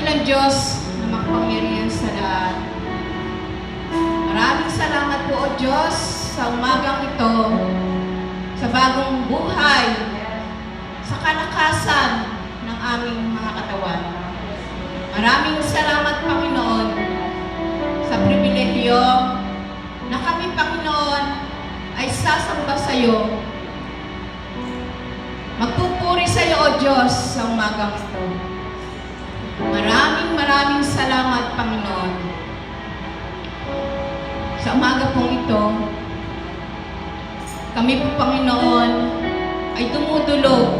ng Diyos na makapangyarihan sa lahat. Maraming salamat po, O Diyos, sa umagang ito, sa bagong buhay, sa kalakasan ng aming mga katawan. Maraming salamat, Panginoon, sa pribilehyo na kami, Panginoon, ay sasamba sa iyo. Magpupuri sa iyo, O Diyos, sa umagang ito. Maraming salamat, Panginoon. Sa umaga pong ito, kami po, Panginoon, ay dumudulog,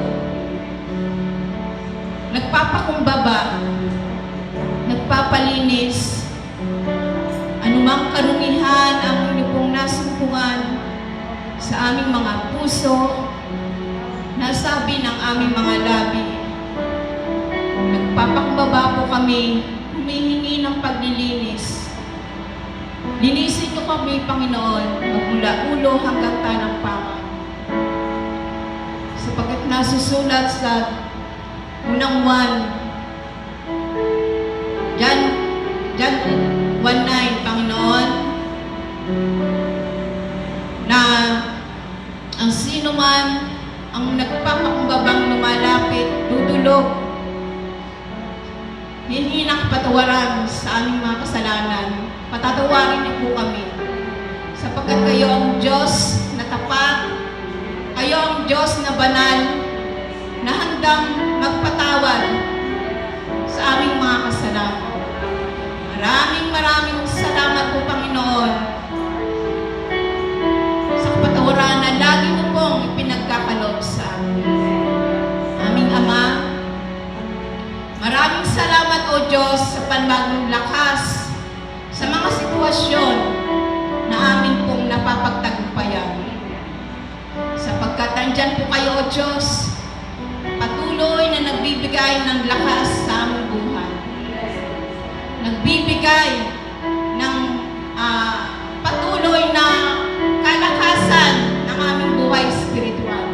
nagpapakumbaba, nagpapalinis, anumang karumihan ang inyo pong nasumpungan sa aming mga puso, nasabi ng aming mga labi. Nagpapakumbaba po kami, humihingi ng paglilinis. Linisin niyo kami, Panginoon, magmula ulo hanggang talampakan. Sapagkat nasusulat sa unang 1, John 1:9, Panginoon, na ang sino man ang nagpapakumbabang lumalapit, dudulog, hingi ng patawaran sa aming mga kasalanan. Patatawarin niyo po kami. Sapagkat kayo ang Diyos na tapat, kayo ang Diyos na banal, na handang magpatawad sa aming mga kasalanan. Maraming salamat po, Panginoon, sa kapatawaran na lagi mo pong ipinagkakaloob sa amin. Aming Ama, maraming salamat, O Diyos, sa panbagong lakas sa mga sitwasyon na amin pong napapagtagumpayan. Sapagkat nandyan po kayo, O Diyos, patuloy na nagbibigay ng lakas sa aming buhay. Nagbibigay ng patuloy na kalakasan ng aming buhay spiritual.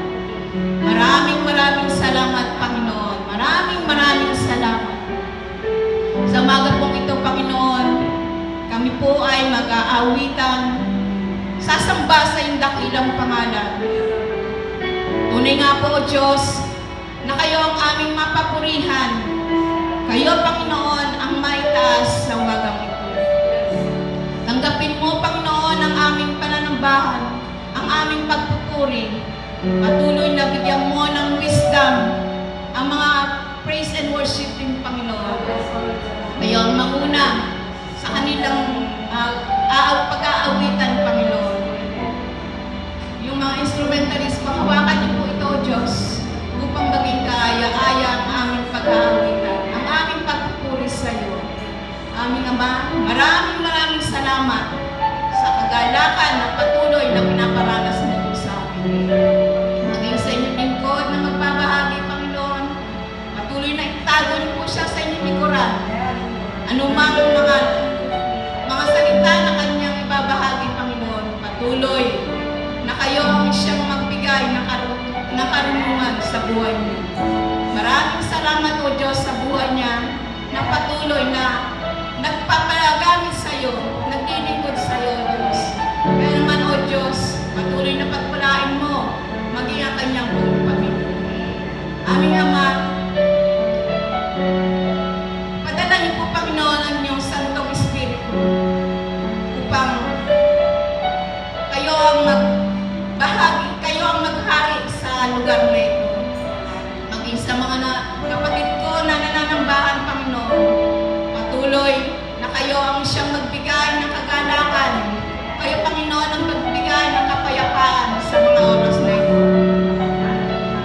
Maraming salamat, Panginoon. Maraming salamat. Sa umaga pong ito, Panginoon, kami po ay mag-aawitan, sasamba sa iyong dakilang pangalan. Tunay nga po, O Diyos, na kayo ang aming mapapurihan. Kayo, Panginoon, ang maitaas sa umagang ito. Tanggapin mo, Panginoon, ang aming pananambahan, ang aming pagpupuri. Patuloy na bigyan mo ng wisdom ang mga praise and worship din, Panginoon. Kayo ang mauna sa kanilang pag-aawitan, Panginoon. Yung mga instrumentalist, hawakan niyo po ito, O Diyos, upang maging kaaya-aya ang aming pag-aawitan, ang aming pagpupuri sa iyo. Aming Ama, maraming salamat sa kagalakan na patuloy na pinaparanas niyo sa amin. Maging sa inyong lingkod na magbabahagi, Panginoon, patuloy na itago niyo po siya sa inyong likuran. Anumang mga salita na kanyang ibabahagi, Panginoon, patuloy na kayo ang siyang magbigay ng karunungan sa buhay niya. Maraming salamat, O Diyos, sa buhay niya na patuloy na nagpapalagamit sa iyo, naglilingkod sa iyo, O Diyos. Kaya naman, O Diyos, patuloy na pagpalain mo maging ang kanyang buong pamilya. Aming Ama, padala niyo po, Panginoon, ang iyong Santong Espiritu upang kayo ang magbahagi, kayo ang maghari sa lugar na ito. Maging sa mga kapatid ko na nananambahan, Panginoon, patuloy na kayo ang siyang magbigay ng kagalakan. Kayo, Panginoon, ang magbigay ng kapayapaan sa mga oras na ito.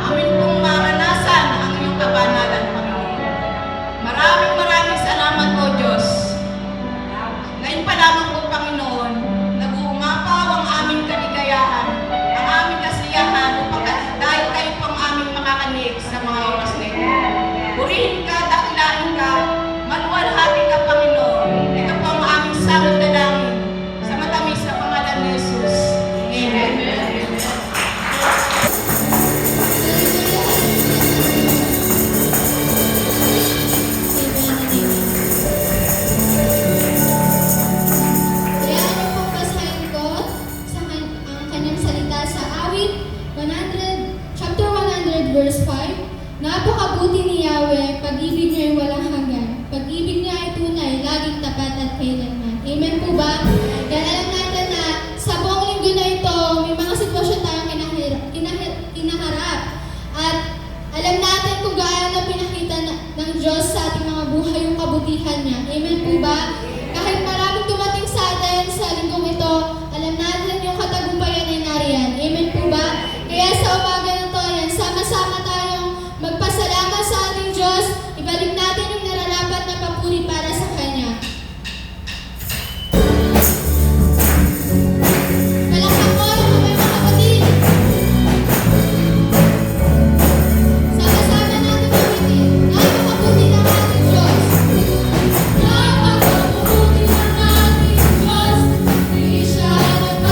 Amin pong maranasan ang iyong kabanalan, Panginoon. Maraming salamat, O Diyos. Ngayon pa lamang po, Panginoon, nag-uumapaw ang aming kaligayahan, ang aming kasiyahan, upang dahil kayo po ang aming makakanig sa mga oras na ito. Purihin ka, dakilain ka, maluwalhati ka, Panginoon. Ito po ang aming sagot na langin sa matamis sa pangalan ni Jesus. Diyos sa ating mga buhay yung kabutihan niya. Amen po ba? Kahit maraming dumating sa atin sa linggong ito, alam natin yung katagumpayan ay nariyan. Amen po ba? Kaya sa umaga na to, yan, sama-sama tayong magpasalamat sa ating Diyos. Ibalik natin yung nararapat na papuri para sa Kanya. Palakpak mo yung kamay mga kapatid. Sama-sama natin mabuti. Napakabuti ng ating Diyos. Napakabuti ng ating Diyos. Di siya nagmamahal.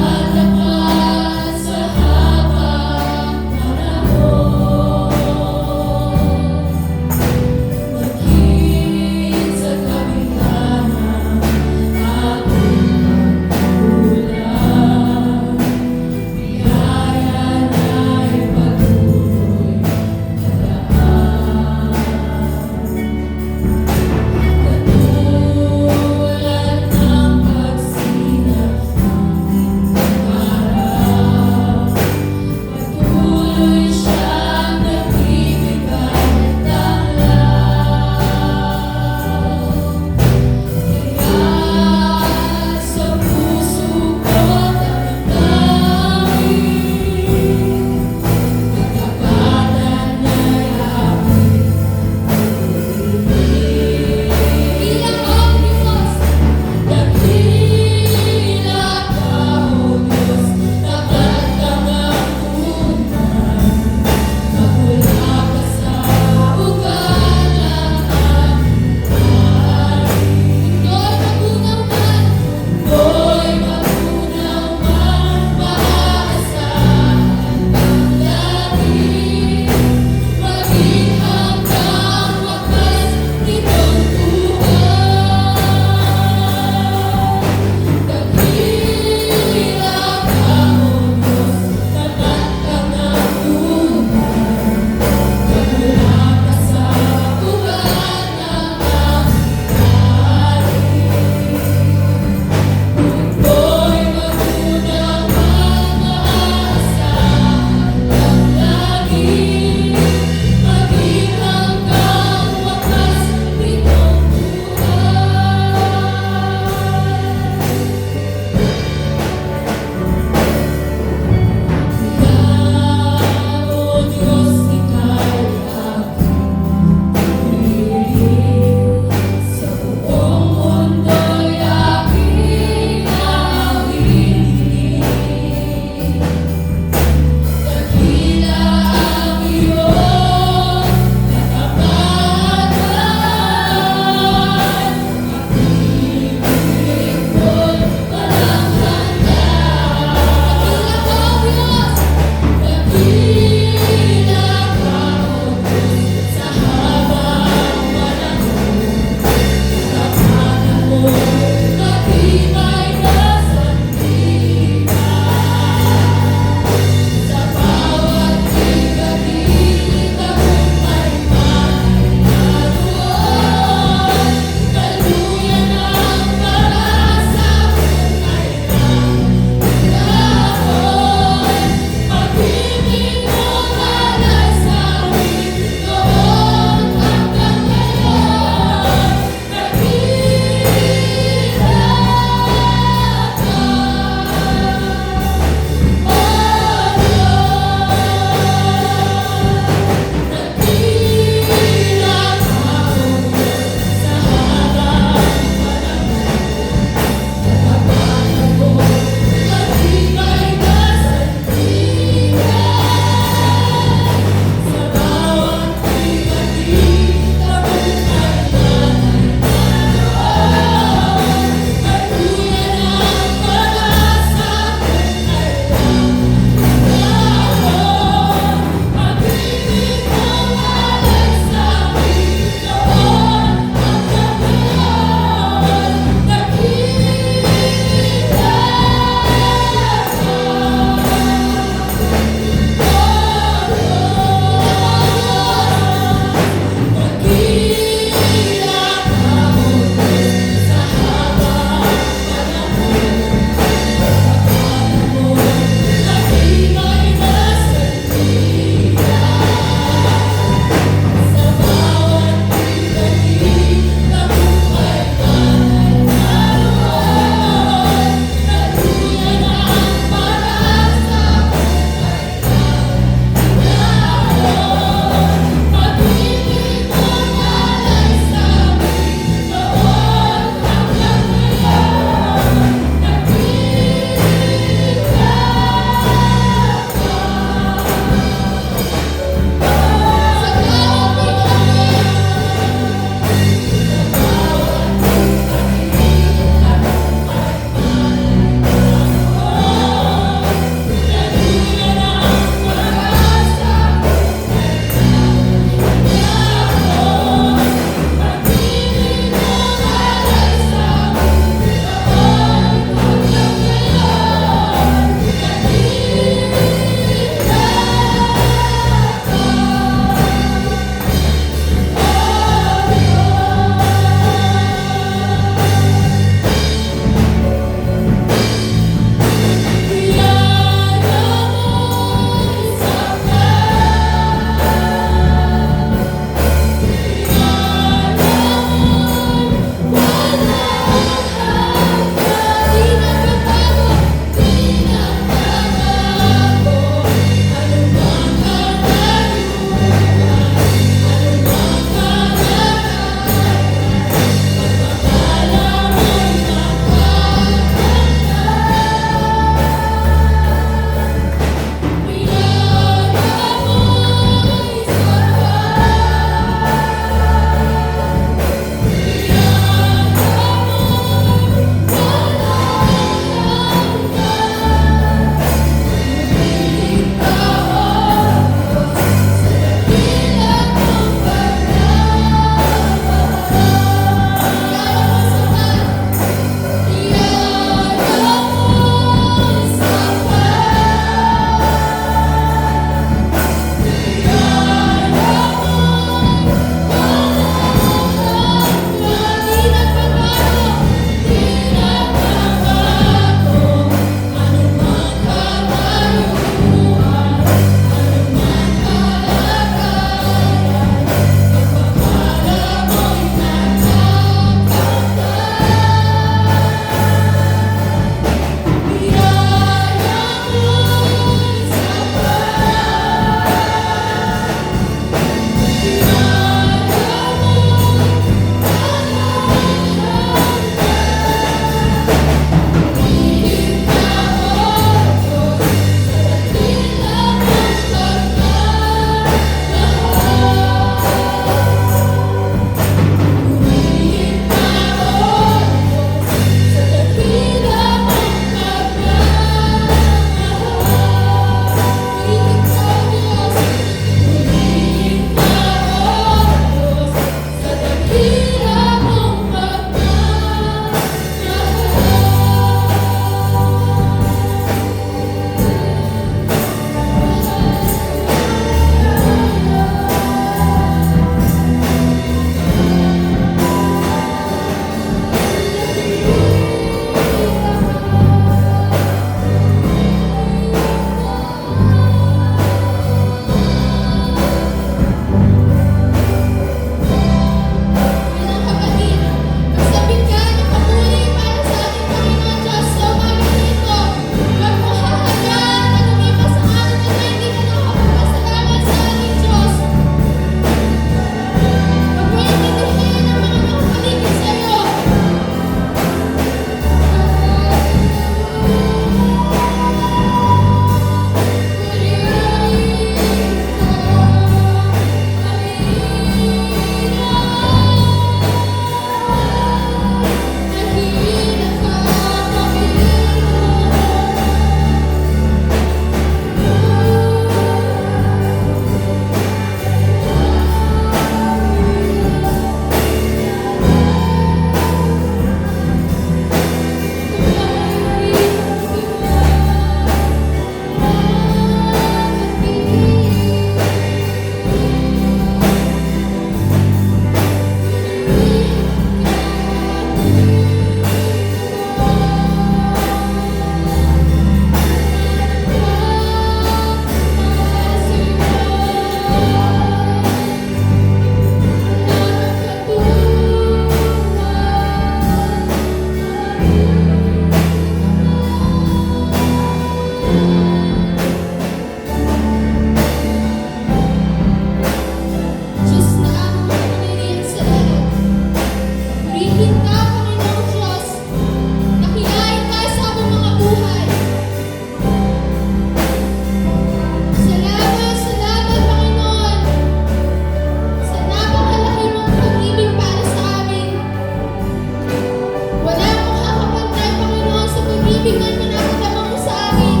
binibigay mo na ang mo sa amin.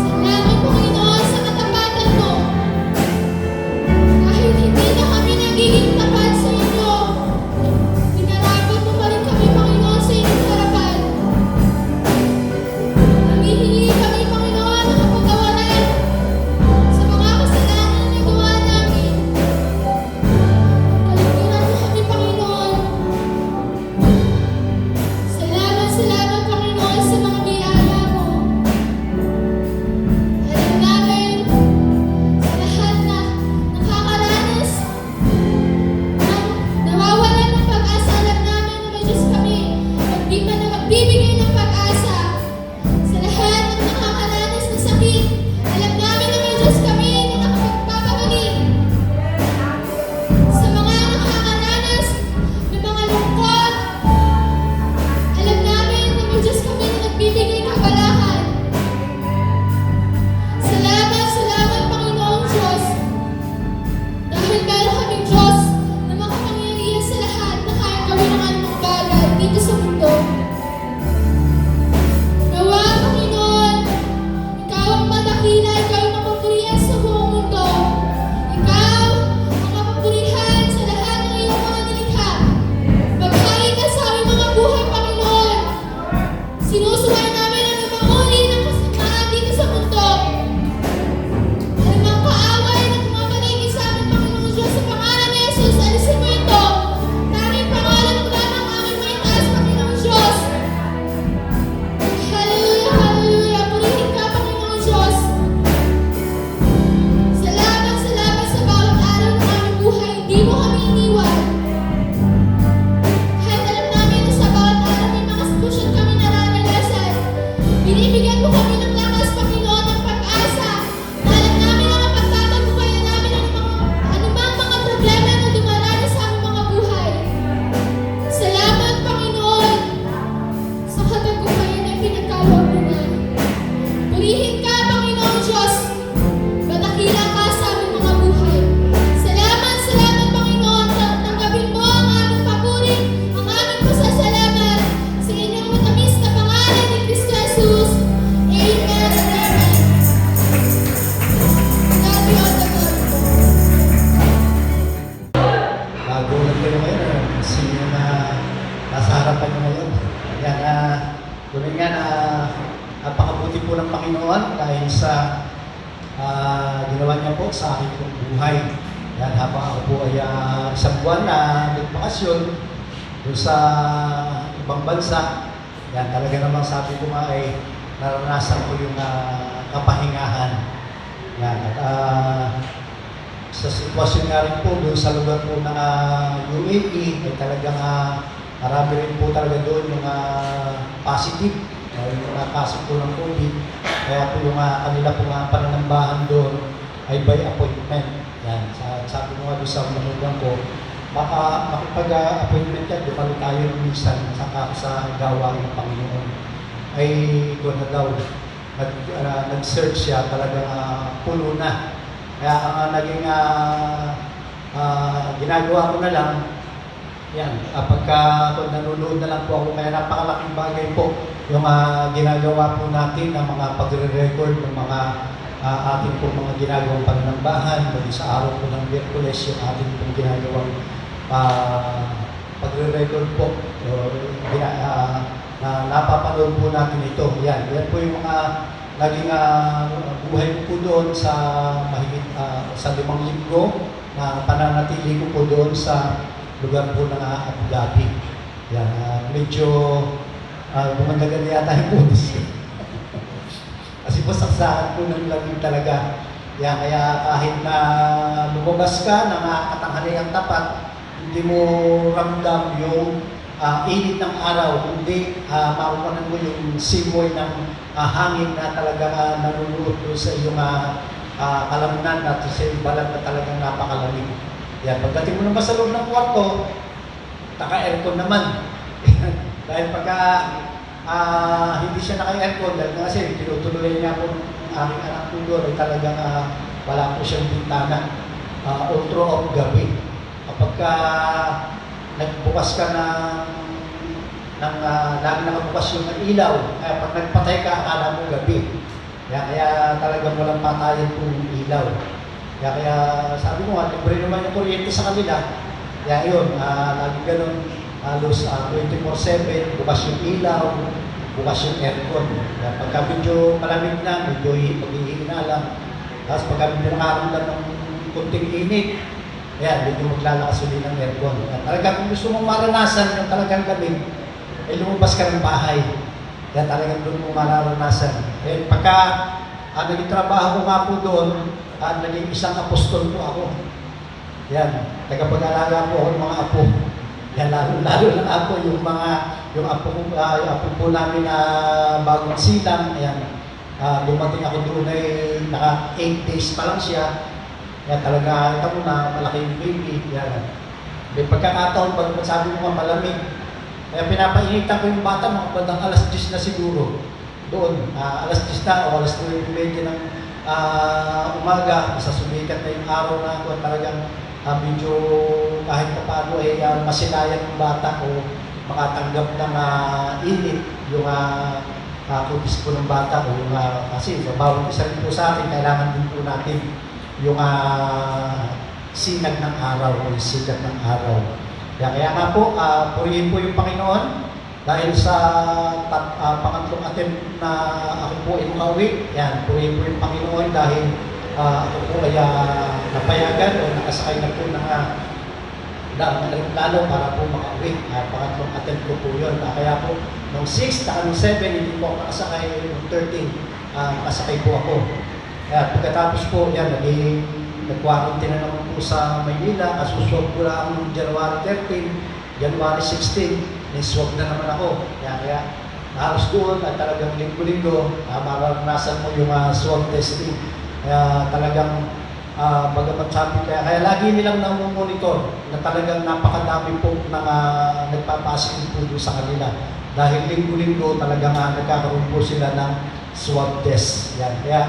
Salamat, Panginoon, sa katapatan mo. Kahit hindi na kami nagiging tapat sa inyo, pinarapat mo pa rin kami, Panginoon, sa inyong harapan. Nanghihingi kami, Panginoon, ng kapatawaran sa mga kasalanan na nagawa namin. Kalugkuran mo kami, Panginoon. Salamat, salamat, Panginoon, sa mga biyaya mo. Alam namin, sa lahat na nakakaranas ng nawawalan ng pag-asa, alam namin na may Diyos kami, magbibigay ng pag-asa. Sa lahat ng nakakaranas ng sakit, alam namin na may Diyos kami na nakapagpapagaling. Sa mga nakakaranas ng mga lungkot, alam namin na may Diyos kami na nagbibigay ng kabalahan. Salamat, salamat, Panginoong Diyos. Dahil meron kaming Diyos na makapangyarihan sa lahat na kaya gawin ang anumang bagay dito sa mundo. Nawa, Panginoon, Ikaw ang madakila, Ikaw ang mapapurihan sa buong mundo. Ikaw ang mapapurihan sa lahat ng iyong mga nilikha. Maghari ka sa aming mga buhay, Panginoon. Sinusuway namin ang ibang uri ng kasamaan dito sa mundo. Anumang kaaway na pumapaligid sa amin, Panginoong Diyos, sa pangalan ni Jesus, alisin mo ito. Tanging pangalan mo lamang aming maitaas, Panginoong Diyos. Hallelujah, hallelujah. Purihin ka, Panginoong Diyos. Salamat, salamat sa bawat araw ng aming buhay. Hindi mo kami iniwan. Kahit alam namin na sa bawat araw may mga sitwasyon kami nararanasan, binibigyan mo kami ng lakas, Panginoon, ng pag-asa. Na alam namin na mapagtatagumpayan namin anumang mga problema na dumaranas sa aming mga buhay. Salamat, Panginoon, sa katagumpayan na pinagkaloob mo na. Purihin ka, Panginoon Diyos. Batakila ka sa aming mga buhay. Salamat, salamat, Panginoon. Tanggapin mo ang aming papuri, ang aming pasasalamat sa inyong matamis na pangalan ni Kristo Jesus. Amen and amen. God be all the glory. Nagulat kayo ngayon, sino na nasa harapan nyo ngayon. Yan, tunay nga na napakabuti po ng Panginoon dahil sa ginawa niya po sa aking pong buhay. Yan, habang ako po ay isang buwan na nagbakasyon doon sa ibang bansa, yan, talaga namang sabi ko nga ay naranasan ko yung kapahingahan. Yan, at sa sitwasyon nga rin po doon sa lugar po ng UAE ay talagang marami rin po talaga doon yung positive, yung kaso po ng COVID. Kaya po yung kanila po pananambahan doon ay by appointment. Yan, sabi mo nga doon sa manugang ko, baka makipag-appointment yan, di pa rin tayo minsan sa gawa ng Panginoon. Ay doon na daw, nag-search siya, talagang puno na. Kaya ang naging ginagawa ko na lang, yan, pagka nanonood na lang po ako, kaya napakalaking bagay po yung ginagawa po natin ng mga pagre-record ng mga ating po mga ginagawang pananambahan, maging sa araw po ng Miyerkules, yung ating pong ginagawang pagre-record po, napapanood po natin ito. Yan po yung mga naging buhay ko po doon sa mahigit sa 5 linggo na pananatili ko po doon sa lugar po ng Abu Dhabi. Yan, medyo bumandagan yata yung pulis. Kasi po saksakan po ng lamig talaga. Yan, kaya kahit na lumabas ka na katanghaliang tapat, hindi mo ramdam yung init ng araw, hindi makukunan mo yung simoy ng hangin na talaga nalulunod sa iyong kalamunan at sa iyong balat na talagang napakalamig. Yan, pagdating mo naman sa loob ng kwarto, naka-aircon naman. Dahil pagka hindi siya naka-aircon, dahil kasi tinutuloy niya po ng aming anak ko doon, ay talagang wala po siyang bintana, outro of gabi. Kapag nagbukas ka ng lagi nakabukas yung ilaw. Kaya pag nagpatay ka, akala mo gabi. Kaya talagang walang patayan po yung ilaw. Kaya sabi ko nga, libre naman yung kuryente sa kanila. Kaya yun, lagi ganun, halos 24/7, bukas yung ilaw, bukas yung aircon. Kaya pagka medyo malamig na, medyo maghihina lang. Tapos pagka medyo nakaramdam ng kunting init, kaya medyo maglalakas ulit ng aircon. Talaga kung gusto mong maranasan yung talagang lamig, ay lumabas ka ng bahay. Kaya talagang doon mo mararanasan. Pagka naging trabaho ko nga po doon, naging isang apostol po ako. Yan, tagapag-alaga po ako ng mga apo. Yan, lalo ng apo, yung apo po namin na bagong silang. Ayan, dumating ako doon ay naka 8 days pa lang siya. Kaya talaga, ito mo na malaki yung baby. Yan. May pagkakataon, pag sabi mo nga malamig, kaya pinapainitan ko yung bata, mga bandang alas 10 na siguro. Doon, alas 10 na o alas 9:30 ng umaga, sumikat na yung araw na ako, talagang medyo kahit pa paano ay masilayan yung bata o makatanggap ng init yung kutis po ng bata o yung kasi sa bawat isa rin po sa atin, kailangan din po natin yung sinag ng araw o yung sikat ng araw. Kaya nga po, purihin po yung Panginoon dahil sa pangatlong attempt na ako po ay makauwi. Yan, purihin po yung Panginoon dahil ako po ay napayagan o nakasakay na po ng aeroplano para po makauwi. Pangatlong attempt ko po yun. Kaya po, noong 6, noong 7, hindi po ako nakasakay. Noong 13, nakasakay po ako. Kaya pagkatapos po, yan, nag-quarantine na naman po sa Maynila. Kasuswag ko lang January 13, January 16, niswag na naman ako. Kaya halos doon at talagang linggo-linggo, maranasan mo yung swab testing. Kaya talagang bagamat sabi kaya lagi nilang namumonitor na talagang napakadami po na nagpapasin po doon sa kanila. Dahil linggo-linggo talagang nagkakaroon po sila ng swab test. Yan. Kaya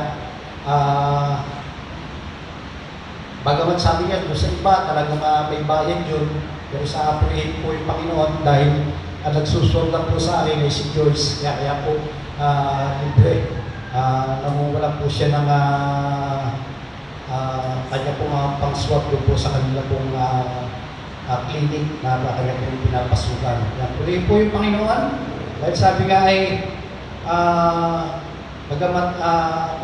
bagamat sabi niya, doon sa iba talagang may bayad yun. Pero sa aprihin po yung Panginoon dahil nagsuswab lang po sa akin ay si Joyce. Kaya po libre. Namumula po siya ng kanya pong pang-swab doon po sa kanila pong clinic na kanya pong pinapasukan. Purihin po yung Panginoon. Dahil sabi nga ay bagamat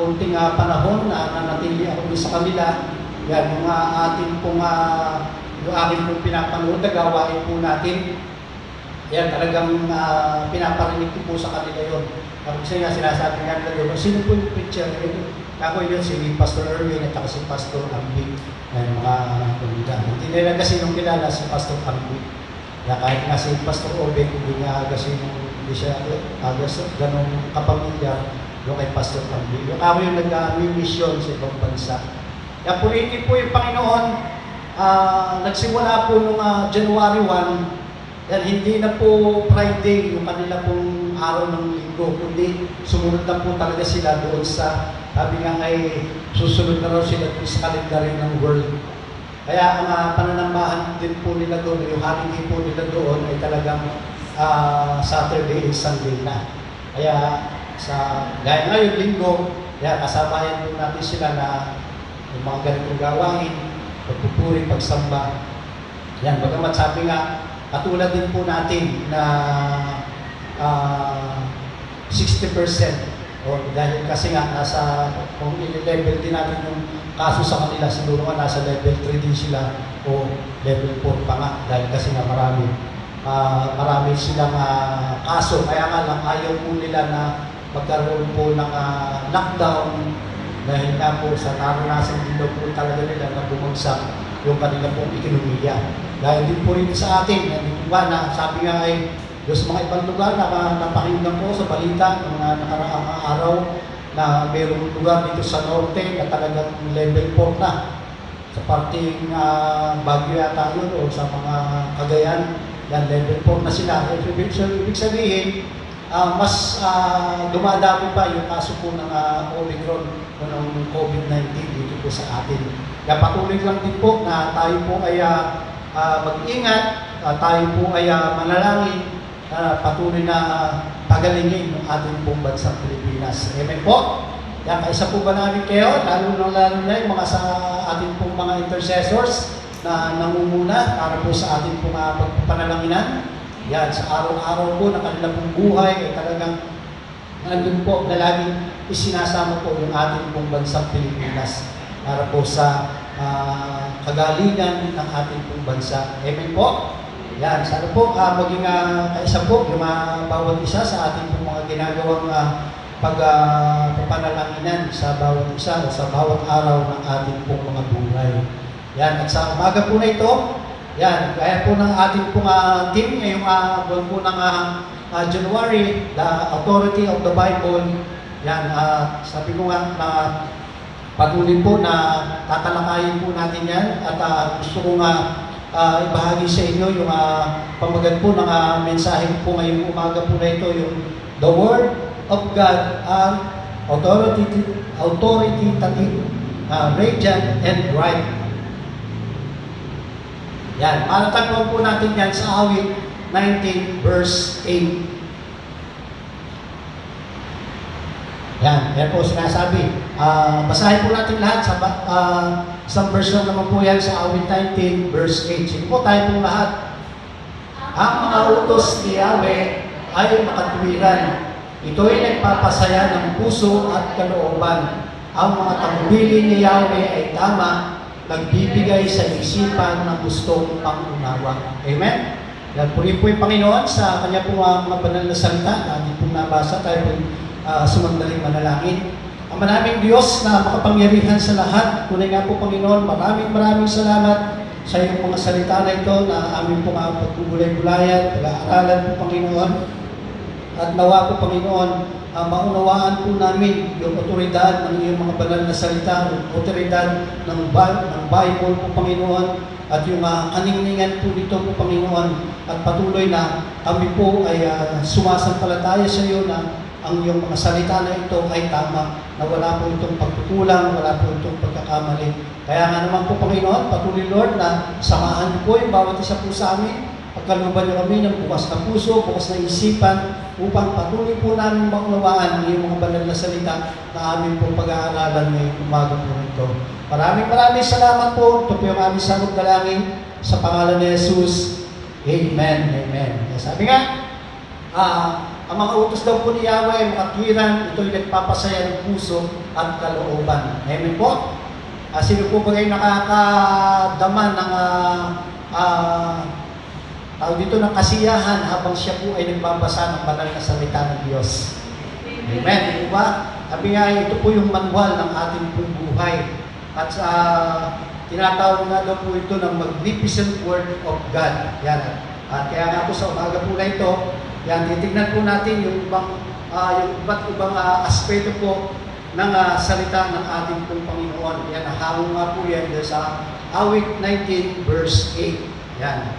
konting panahon na nanatili ako sa kanila, yan, yung ating pong, yung aking pong pinapanood na gawain po natin, yan, talagang pinaparinig ko po sa kanila yun. Kasi nga sinasabi nga nila doon, sino po yung picture? Ako yun, si Pastor Erwin at si Pastor Ambi, yan, mga pagkita. Hindi nila kasi nung kilala si Pastor Ambi. Kahit nga si Pastor Obed, hindi nga kasi hindi siya ganun kapamilya yung kay Pastor Ambi. Ako yung nag-mission sa ibang bansa. Kaya purihin po yung Panginoon, nagsimula po noong January 1, yan, hindi na po Friday yung kanila pong araw ng linggo, kundi sumunod na po talaga sila doon sa, sabi nga ay susunod na raw sila doon sa kalendary ng world. Kaya ang pananambahan din po nila doon, yung holiday po nila doon ay talagang Saturday and Sunday na. Kaya gaya ngayon linggo, kaya kasabayan po natin sila na yung mga ganitong gawain, pagpupuri, pagsamba. Yan, bagamat sabi nga, katulad din po natin na 60%. Dahil kasi nga, kung i-level din natin yung kaso sa kanila, siguro nga nasa level 3 din sila o level 4 pa nga. Dahil kasi nga marami silang kaso. Kaya nga lang, ayaw po nila na magkaroon po ng lockdown. Dahil nga po sa naranasan din daw po talaga nila na bumagsak yung kanila pong ekonomiya. Dahil din po rin sa atin, na sabi nga ay sa mga ibang lugar na napakinggan po sa balita ng mga nakaraang araw na mayroong lugar dito sa norte na talagang level 4 na. Sa parting Baguio yata yun o sa mga Cagayan, yan level 4 na sila. Ibig sabihin, mas dumadami pa yung kaso po ng Omicron o ng COVID-19 dito po sa atin. Kaya patuloy lang din po na tayo po ay mag-ingat, tayo po ay manalangin na patuloy na pagalingin ng ating pong bansang Pilipinas. Amen po. Yan, kaisa po ba namin kayo, lalo na yung mga sa ating pong mga intercessors na nangunguna para po sa ating pong pagpapanalanginan. Yan, sa araw-araw po ng kanilang pong buhay ay talagang nandun po na laging isinasama po yung ating pong bansang Pilipinas para po sa kagalingan ng ating pong bansa. Amen po. Yan, sana po maging kaisa po yung bawat isa sa ating pong mga ginagawang pagpapanalanginan sa bawat isa o sa bawat araw ng ating pong mga buhay. Yan, at sa umaga po na ito, yan, kaya po ng ating pong team ngayong buwan po ng January, the Authority of the Bible. Yan, sabi ko nga na patuloy po na tatalakayin po natin yan at gusto ko nga ibahagi sa inyo yung pamagat po ng mensahe po ngayong umaga po na ito, yung The Word of God are authoritative, radiant and bright. Yan, matatagpuan po natin yan sa awit 19 verse 8. Yan po sinasabi. Basahin po natin lahat sa isang verse lang naman po yan sa awit 19 verse 8. Sige po tayo pong lahat. Ang mga utos ni Yahweh ay makatuwiran. Ito'y nagpapasaya ng puso at kalooban. Ang mga tagubilin ni Yahweh ay tama, nagbibigay sa isipan ng gustong pangunawa. Amen? Yan, purihin po yung Panginoon sa kanya po mga banal na salita na hindi po nabasa, tayo po sumandaling manalangin. Ang manaming Diyos na makapangyarihan sa lahat, tunay nga po Panginoon, maraming salamat sa iyong mga salita na ito na aming po mga pagbubulay-bulayan, pag-aaralan po Panginoon. At nawa po Panginoon, maunawaan po namin yung otoridad ng iyong mga banal na salita, yung otoridad ng Bible po Panginoon, at yung kaningningan po dito po Panginoon, at patuloy na kami po ay sumasampalataya sa iyo na ang iyong mga salita na ito ay tama, na wala po itong pagkukulang, wala po itong pagkakamali. Kaya nga naman po Panginoon, patuloy Lord na samahan niyo po yung bawat isa po sa amin, pagkaluban niyo kami ng bukas na puso, bukas na isipan, upang patuloy po namin maunawaan ang iyong mga banal na salita na amin po pag-aaralan ngayong umaga po nito. Maraming salamat po. Ito po yung aming samot dalangin sa pangalan ni Jesus. Amen. Amen. Sabi nga, ang mga utos daw po ni Yahweh, makatwiran, ito'y nagpapasaya ng puso at kalooban. Amen po. Sino po ba kayo nakakadama ng dito ng kasiyahan habang siya po ay nagbabasa ng banal na salita ng Diyos? Amen. Di ba? Sabi nga, ito po yung manual ng ating pong buhay. At tinatawag nga daw po ito ng magnificent word of God. Yan. At kaya nga po sa umaga po na ito, yan, titignan po natin yung iba't ibang aspeto po ng salita ng ating pong Panginoon. Yan, hango nga po yan sa awit 19 verse 8. Yan.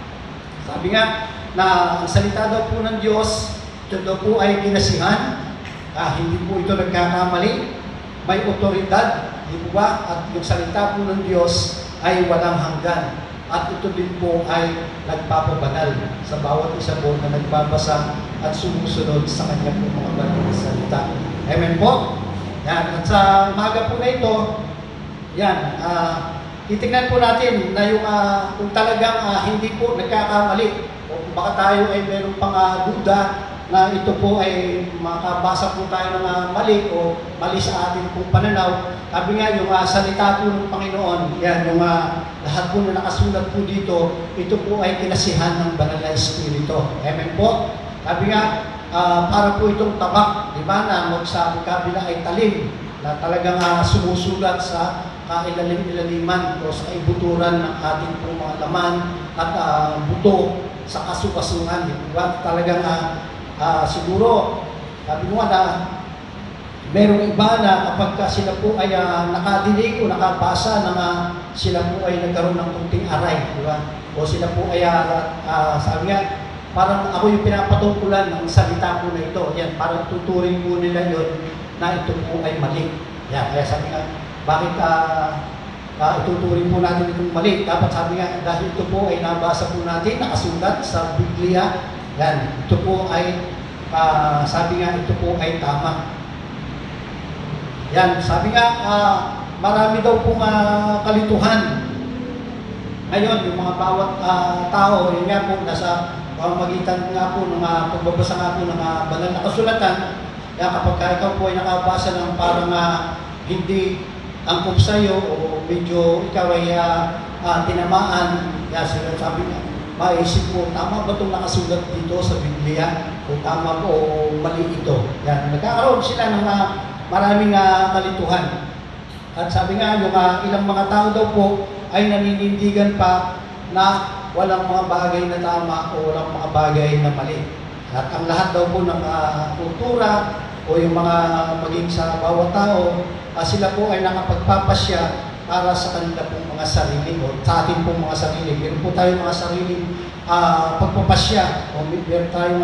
Sabi nga na ang salita daw po ng Diyos, ito daw po ay kinasihan, hindi po ito nagkakamali, may otoridad, di po ba? At yung salita po ng Diyos ay walang hanggan. At ito din po ay nagpapabanal sa bawat isa po na nagbabasa at sumusunod sa kanya po mga banal na salita. Amen po? Yan. At sa umaga po na ito, yan, titignan po natin na yung kung talagang hindi po nagkakamali o kung baka tayo ay meron pang duda na ito po ay makabasa po tayo ng mali o mali sa ating pong pananaw. Sabi nga yung salita po ng Panginoon, yan yung lahat po na nakasulat po dito, ito po ay kinasihan ng banal na Espiritu. Amen po? Sabi nga, para po itong tabak, di ba, na sa kabila ay talim, na talagang sumusulat sa kailalim-ilaliman o sa ibuturan ng ating pong mga laman at buto sa kasukasunan. Diba? Talagang siguro, sabi mo na merong iba na kapag sila po ay nakadinig o nakabasa na sila po ay nagkaroon ng kunting aray. Diba? O sila po ay, sabi nga, parang ako yung pinapatungkulan ng salita po na ito. Yan, parang tuturing po nila yun na ito po ay mali. Yan, kaya sabi nga, bakit ituturing po natin itong mali? Dapat sabi nga, dahil ito po ay nabasa po natin, nakasulat sa Biblia. Yan, ito po ay, sabi nga, ito po ay tama. Yan, sabi nga, marami daw pong kalituhan. Ngayon, yung mga bawat tao, yun nga po, nasa pamamagitan nga po ng pagbabasa nga po ng banal na kasulatan, kaya kapag ikaw po ay nakabasa ng parang hindi angkop sa iyo o medyo ikaw ay tinamaan, kaya sabi nga, maisip mo, tama ba itong nakasulat dito sa Biblia? O tama po o mali ito? Yan, nagkakaroon sila ng maraming kalituhan. At sabi nga, yung ilang mga tao daw po ay naninindigan pa na walang mga bagay na tama o walang mga bagay na mali. At ang lahat daw po ng kultura o yung mga maging sa bawat tao, sila po ay nakapagpapasya para sa kanila pong mga sarili o sa ating pong mga sarili. Meron po tayong mga sariling pagpapasya o meron tayong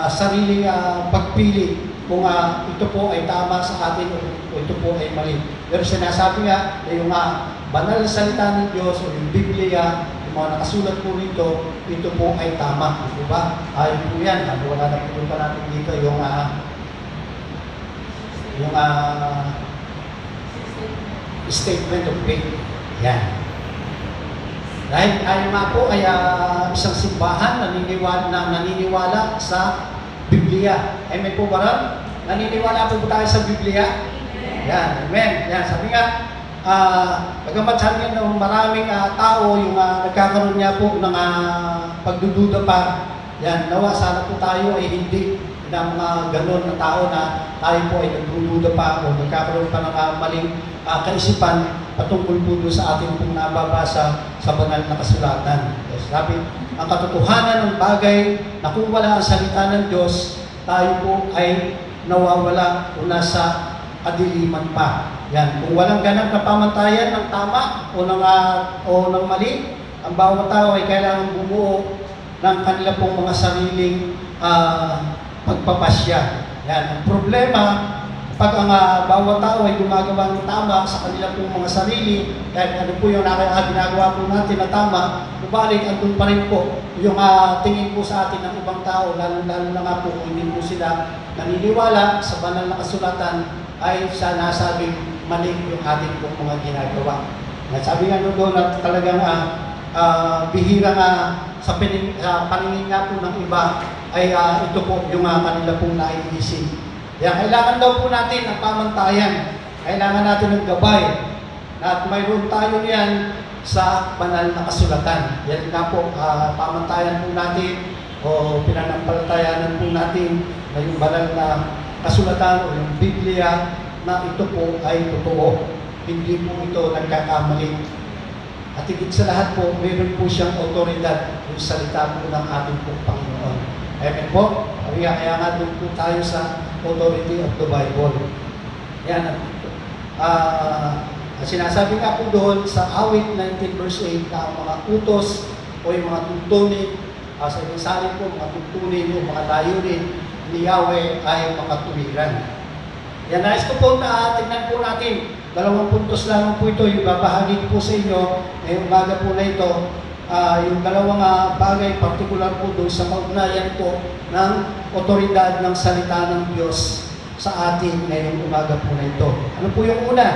sariling pagpili kung ito po ay tama sa atin o ito po ay mali. Pero sinasabi nga na yung banal na salita ng Diyos o yung Biblia, yung mga nakasulat po rito, ito po ay tama. Di ba? Ayun po yan. Wala na po pa natin dito yung statement of faith. Yan. Dahil tayo nga po ay isang simbahan naniniwala sa Biblia. Amen po ba rin? Naniniwala po tayo sa Biblia? Yan. Amen. Yan. Sabi nga, bagamat sabi nga ng maraming tao yung nagkakaroon niya po ng pagdududa pa. Yan. Nawa, sana po tayo ay hindi ng mga ganon na tao na tayo po ay nagdududa pa o nagkakaroon pa ng maling kaisipan patungkol po doon sa ating pong nababasa sa banal na kasulatan. Yes, sabi, ang katotohanan ng bagay na kung wala ang salita ng Diyos, tayo po ay nawawala o nasa kadiliman pa. Yan, kung walang ganap na pamantayan ng tama o ng mali, ang bawat tao ay kailangan bumuo ng kanila pong mga sariling pagpapasya. Yan, ang problema, pag ang bawat tao ay gumagawa ng tama sa kanila pong mga sarili, dahil ano po yung ginagawa po natin na tama, balik andun pa rin po yung tingin po sa atin ng ibang tao, lalo-lalo na nga po kung hindi po sila naniniwala sa banal na kasulatan, ay sa nasabing mali yung ating pong mga ginagawa. Sabi nga doon na talagang bihira nga sa paningin nga po ng iba ay ito po yung kanila pong naiisip. Kaya kailangan daw po natin ang pamantayan. Kailangan natin ng gabay. At mayroon tayo niyan sa banal na kasulatan. Yan nga po, pamantayan po natin o pinanampalatayanan po natin na yung banal na kasulatan o yung Biblia na ito po ay totoo. Hindi po ito nagkakamali. At higit sa lahat po, mayroon po siyang otoridad yung salita po ng ating pong Panginoon. Amen po? Kaya nga doon po tayo sa authority of the Bible. Yan. Sinasabi nga po doon sa awit 19 verse 8 na ang mga utos o yung mga tuntunin, sa isasalin po, mga tuntunin o mga layunin ni Yahweh ay makatuwiran. Yan, nais ko po na tignan po natin. 2 puntos lang po ito, yung babahagi po sa inyo ngayong umaga po na ito. Yung dalawang bagay, partikular po doon sa kaugnayan po ng otoridad ng salita ng Diyos sa atin ngayong umaga po na ito. Ano po yung una?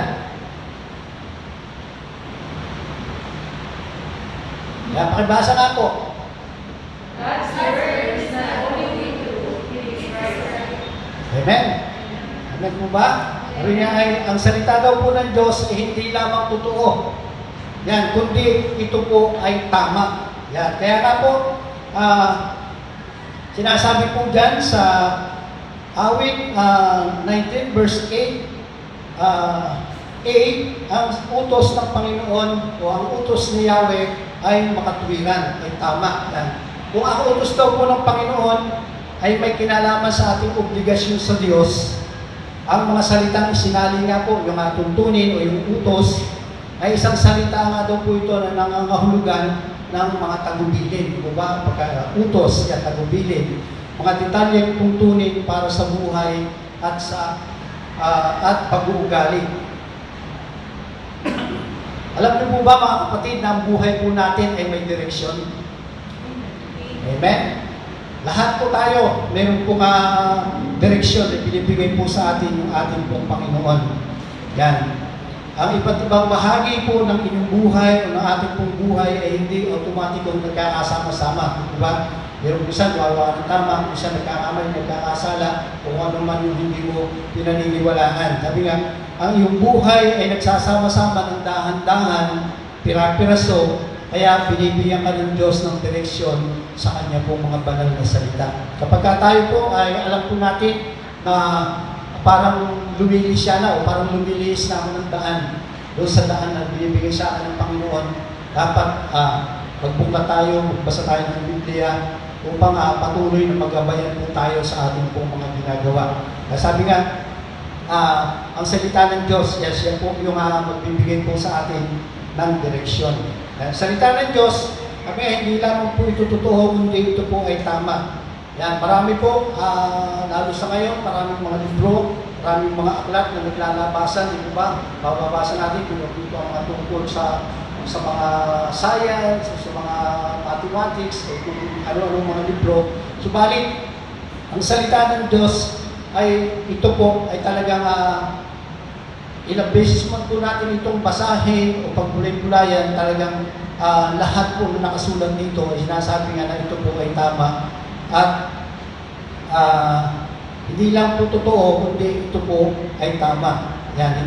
Yan, pakibasa nga po. God's word is not only true, it is right. Amen. Amen po ba? Sabi niya ay, ang salita daw po ng Diyos ay hindi lamang totoo. Yan, kundi ito po ay tama. Yan, kaya nga po, sinasabi po dyan sa awit 19 verse 8, ang utos ng Panginoon o ang utos ni Yahweh ay makatuwiran, ay tama. Yan. Kung ang utos daw po ng Panginoon ay may kinalaman sa ating obligasyon sa Diyos, ang mga salitang isinali nga po, yung tuntunin o yung utos, ay isang salita nga daw po ito na nangangahulugan ng mga tagubilin. Di ba? Pagka utos, yan, tagubilin. Mga detalyeng tuntunin para sa buhay at sa pag-uugali. Alam niyo po ba mga kapatid na ang buhay po natin ay may direksyon? Amen? lahat po tayo, meron pong direksyon na binibigay po sa atin yung ating pong Panginoon. Yan. Ang iba't ibang bahagi po ng inyong buhay o ng ating pong buhay ay hindi automatikong nagkakasama-sama. Diba? Meron minsan wawa ng tama, minsan nagkakamay, nagkakasala, o ano man yung hindi mo pinaniniwalaan. Sabi nga, ang iyong buhay ay nagsasama-sama ng dahan-dahan, pira-piraso, kaya binibigyan ka ng Diyos ng direksyon sa Kanya pong mga banal na salita. Kapag tayo po ay alam po natin na parang lumilis siya na o parang lumilis na ako ng daan doon sa daan na binibigay sa akin ng Panginoon, dapat magbuka tayo, magbasa tayo ng Biblia upang patuloy na magabayan po tayo sa ating pong mga ginagawa. Sabi nga, ang salita ng Diyos, yes, yan po yung magbibigay po sa atin ng direksyon. Salita ng Diyos, hindi lang po ito totoo, kundi ito po ay tama. Yan, marami po, lalo sa ngayon, maraming mga libro, maraming mga aklat na naglalabasan, di ba? Bababasa natin kung ito ang mga tungkol sa mga science, sa mga mathematics, o kung ano-ano mga libro. Subalit, ang salita ng Diyos ay ito po ay talagang ilang beses man po natin itong basahin o pagbulay-bulayan, talagang lahat po na nakasulat dito ay sinasabi nga na ito po ay tama. At hindi lang po totoo, kundi ito po ay tama. Yan,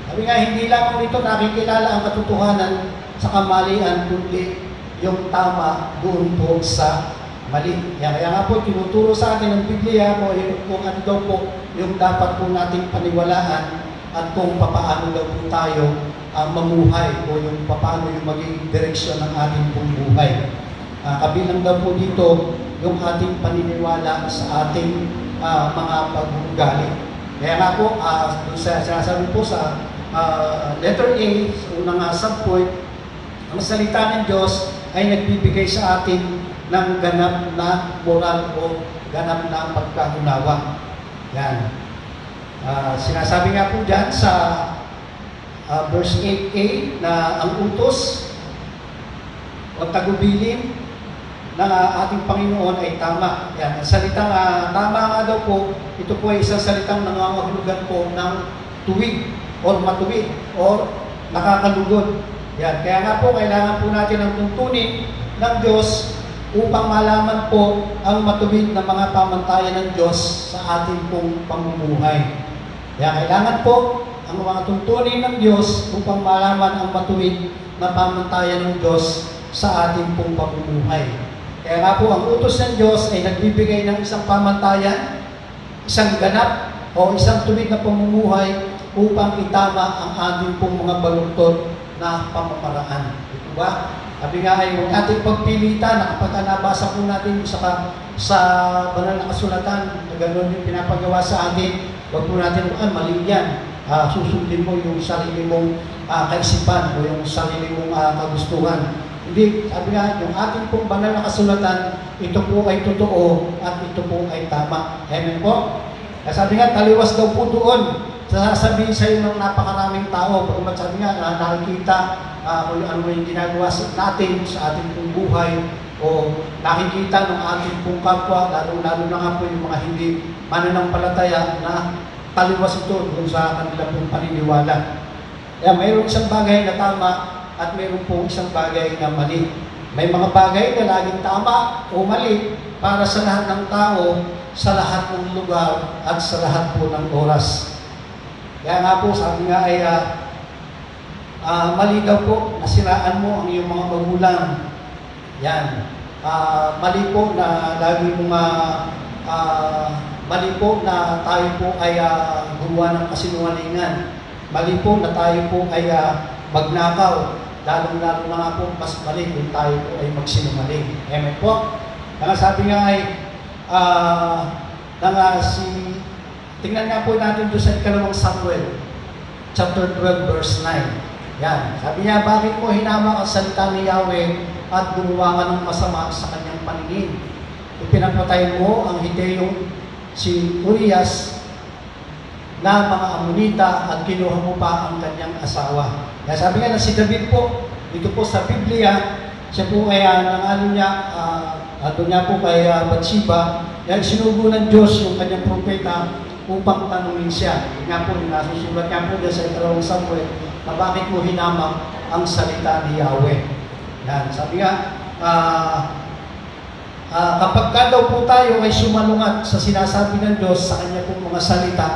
sabi nga, hindi lang po ito nakikilala ang katotohanan sa kamalian, kundi yung tama doon po sa mali. Yan, kaya nga po, tinuturo sa atin ng Biblia kung ano daw po yung dapat po nating paniwalaan at kung papaano daw po tayo mamuhay o yung papaano yung maging direksyon ng ating pong buhay. Kabilang daw po dito yung ating paniniwala sa ating mga pag-uugali. Kaya nga po, sinasabi po sa letter A, sa unang subpoint, ang salita ng Diyos ay nagbibigay sa atin ng ganap na moral o ganap na pagkaunawa. Yan. Sinasabi nga po dyan sa verse 8a na ang utos o tagubilin ng ating Panginoon ay tama. Yan. Ang salitang tama nga daw po, ito po ay isang salitang nangangahulugan po ng tuwid o matuwid o nakakalugod. Yan. Kaya nga po, kailangan po natin ang tuntunin ng Diyos upang malaman po ang matuwid na mga pamantayan ng Diyos sa ating pong pamumuhay. Kaya kailangan po ang mga tuntunin ng Diyos upang malaman ang matuwid na pamantayan ng Diyos sa ating pong pamumuhay. Kaya nga po, ang utos ng Diyos ay nagbibigay ng isang pamantayan, isang ganap o isang tuwid na pamumuhay upang itama ang ating pong mga baluktot na pamamaraan. Ito ba? Sabi nga ay huwag natin pagpilitan na kapag nabasa po natin sa banal na kasulatan na gano'n yung pinapagawa sa atin, huwag po natin mali yan. Susundin mo yung sarili mong kaisipan o yung sarili mong kagustuhan. Hindi, sabi nga, yung ating pong banal na kasulatan, ito po ay totoo at ito po ay tama. Amen po? Sabi nga, taliwas daw po doon. Sasabihin sa iyo ng napakaraming tao, pagkat sabi nga, nakikita kung ano yung ginagawa natin sa ating pong buhay, o nakikita ng ating pong kapwa, lalo na nga po yung mga hindi mananampalataya na taliwas ito doon sa kanila pong paniniwala. Kaya mayroong isang bagay na tama at mayroon pong isang bagay na mali. May mga bagay na laging tama o mali para sa lahat ng tao, sa lahat ng lugar at sa lahat po ng oras. Kaya nga po, sabi nga ay mali daw po, nasiraan mo ang iyong mga magulang. Yan. Mali po na lagi mong mali po na tayo po ay gumawa ng kasinungalingan. Mali po na tayo po ay magnakaw. Lalong-lalo na nga po, mas mali kung tayo po ay magsinungaling. Amen po? Kaya sabi nga ay tingnan nga po natin doon sa ikalawang Samuel, chapter 12, verse 9. Yan. Sabi niya, bakit mo hinama ang salita ni Yahweh at gumawa ka ng masama sa kanyang paningin? Ipinapatay mo ang Hiteyong si Urias na mga Amonita at kinuha mo pa ang kanyang asawa. Kaya sabi nga na si David po, dito po sa Biblia, siya po ay nangalan niya doon nga po kay Bathsheba, yan sinugo ng Diyos yung kanyang propeta upang tanungin siya. Yun nga po, yung nasusulat nga po dyan sa 2 Samuel, na bakit mo hinamang ang salita ni Yahweh. Yan, sabi nga, kapag ka daw po tayo ay sumalungat sa sinasabi ng Diyos sa kanya pong mga salita,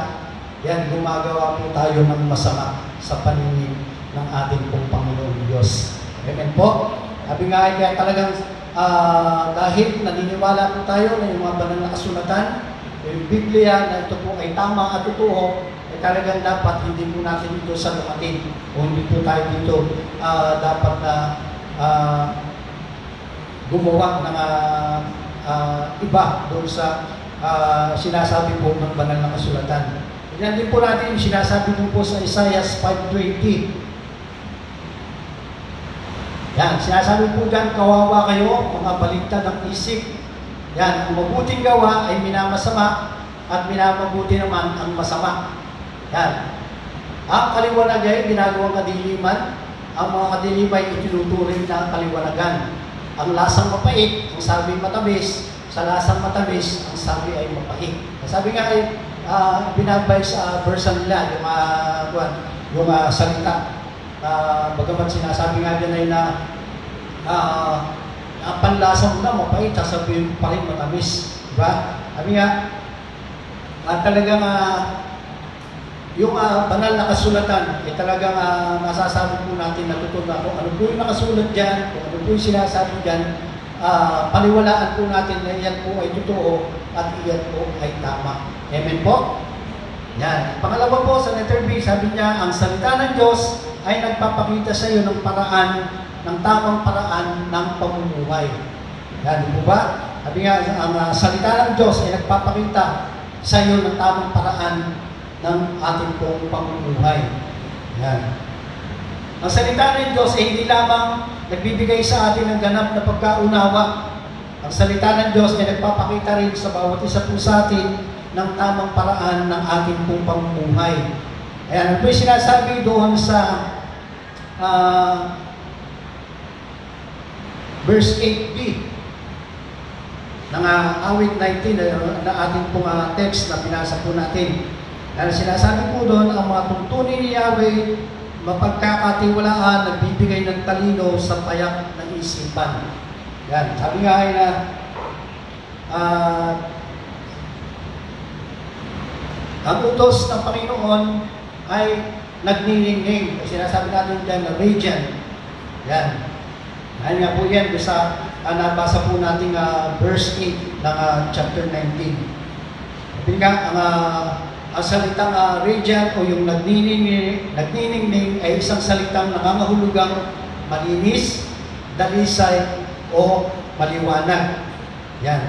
yan, gumagawa po tayo ng masama sa paningin ng ating pong Panginoon Diyos. Amen po. Sabi nga ay kaya talagang dahil naniniwala po tayo na yung mga banal na kasulatan, yung Biblia na ito po ay tama at totoo, ay talagang dapat hindi po natin ito salukatin o hindi po tayo dito dapat na gumawa ng iba doon sa sinasabi po ng banal na kasulatan. Yan din po natin yung sinasabi po sa Isaiah 5:20. Yan, sinasabi po dyan, kawawa kayo, mga baligtad ng isip. Yan, ang mabuting gawa ay minamasama at minamabuti naman ang masama. Yan. Ang kaliwanag ay ginagawang kadiliman, ang mga kadiliman ay itinuturing na kaliwanagan. Ang lasang mapait, ang sabi matamis, sa lasang matamis, ang sabi ay mapait. Sabi nga ay binabay sa verse nila, yung salita. Bagamat sinasabi nga dyan ay na panlasa mo na mapait, sasabihin pa rin matamis. Diba? Sabi nga, talagang yung banal na kasulatan ay talagang masasabi po natin na totoo na kung ano po yung nakasulat dyan, kung ano po yung sinasabi dyan, paniwalaan po natin na iyan po ay totoo at iyan po ay tama. Amen po? Yan. Pangalawa po sa letter B, sabi niya, ang salita ng Diyos ay nagpapakita sa iyo ng paraan, ng tamang paraan ng pamumuhay. Yan po ba? Sabi nga, ang salita ng Diyos ay nagpapakita sa iyo ng tamang paraan ng ating pong pamumuhay. Yan. Ang salita ng Diyos ay hindi lamang nagbibigay sa atin ng ganap na pagkaunawa. Ang salita ng Diyos ay nagpapakita rin sa bawat isa po sa atin ng tamang paraan ng ating pong pamumuhay. Ayan, ano po yung sinasabi doon sa verse 8b ng awit 19 na ating pong text na binasa po natin. Dahil sinasabi po doon, ang mga tuntunin ni Yahweh, mapagkakatiwalaan, nagbibigay ng talino sa payak ng isipan. Yan, sabi nga ay na ang utos ng Panginoon ay nagniningning. Sinasabi natin dyan na radiant. Yan. Dahil nga po yan, sa nabasa po natin verse 8 ng chapter 19. Sabi nga, ang salitang radiant o yung nagniningning ay isang salitang nangangahulugang malinis, dalisay, o maliwanag. Yan.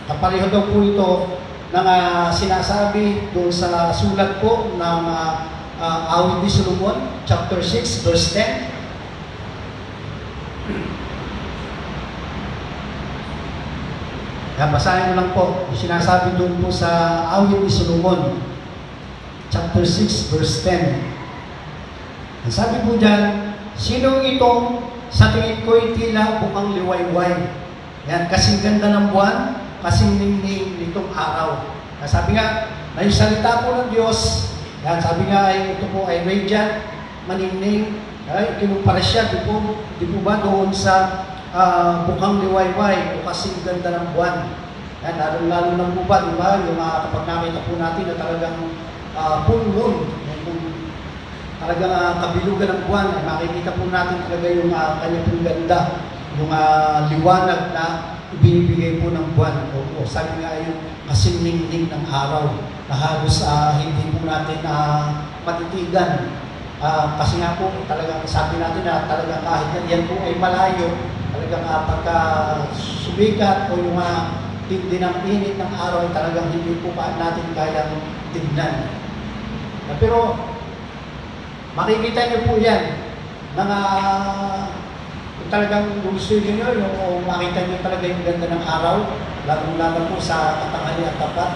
Kapareho daw po ito ng sinasabi doon sa sulat po ng awit ni Solomon, chapter 6, verse 10. Yan, basahin mo lang po. Sinasabi doon po sa awit ni Solomon, chapter 6, verse 10. Ang sabi po dyan, sino itong sa tingin ko'y tila bukang liwayway? Yan, kasing ganda ng buwan, kasing ningning nitong araw. Sabi nga, na yung salita po ng Diyos, yan, sabi nga ay ito po ay radiant, maningning, ay kinumpara siya, di po ba doon sa bukang liwayway o kasing ganda ng buwan. Yan, lalo na po ba, di ba, yung kapag nakita po natin na talagang full moon, talagang kabilugan ng buwan, ay makikita po natin talaga yung kanya pong ganda, yung liwanag na ibinibigay po ng buwan. O sabi nga yung kasing ningning ng araw na halos hindi po natin matitigan. Kasi nga po talagang sabi natin na talagang kahit yan po ay malayo, talagang pagka sumikat o yung tindi ng init ng araw ay talagang hindi po pa natin kayang tignan. Pero makikita niyo po yan ng talagang gusto niyo yung makita niyo talaga yung ganda ng araw, lalong-lalo po sa katanghali at tapat.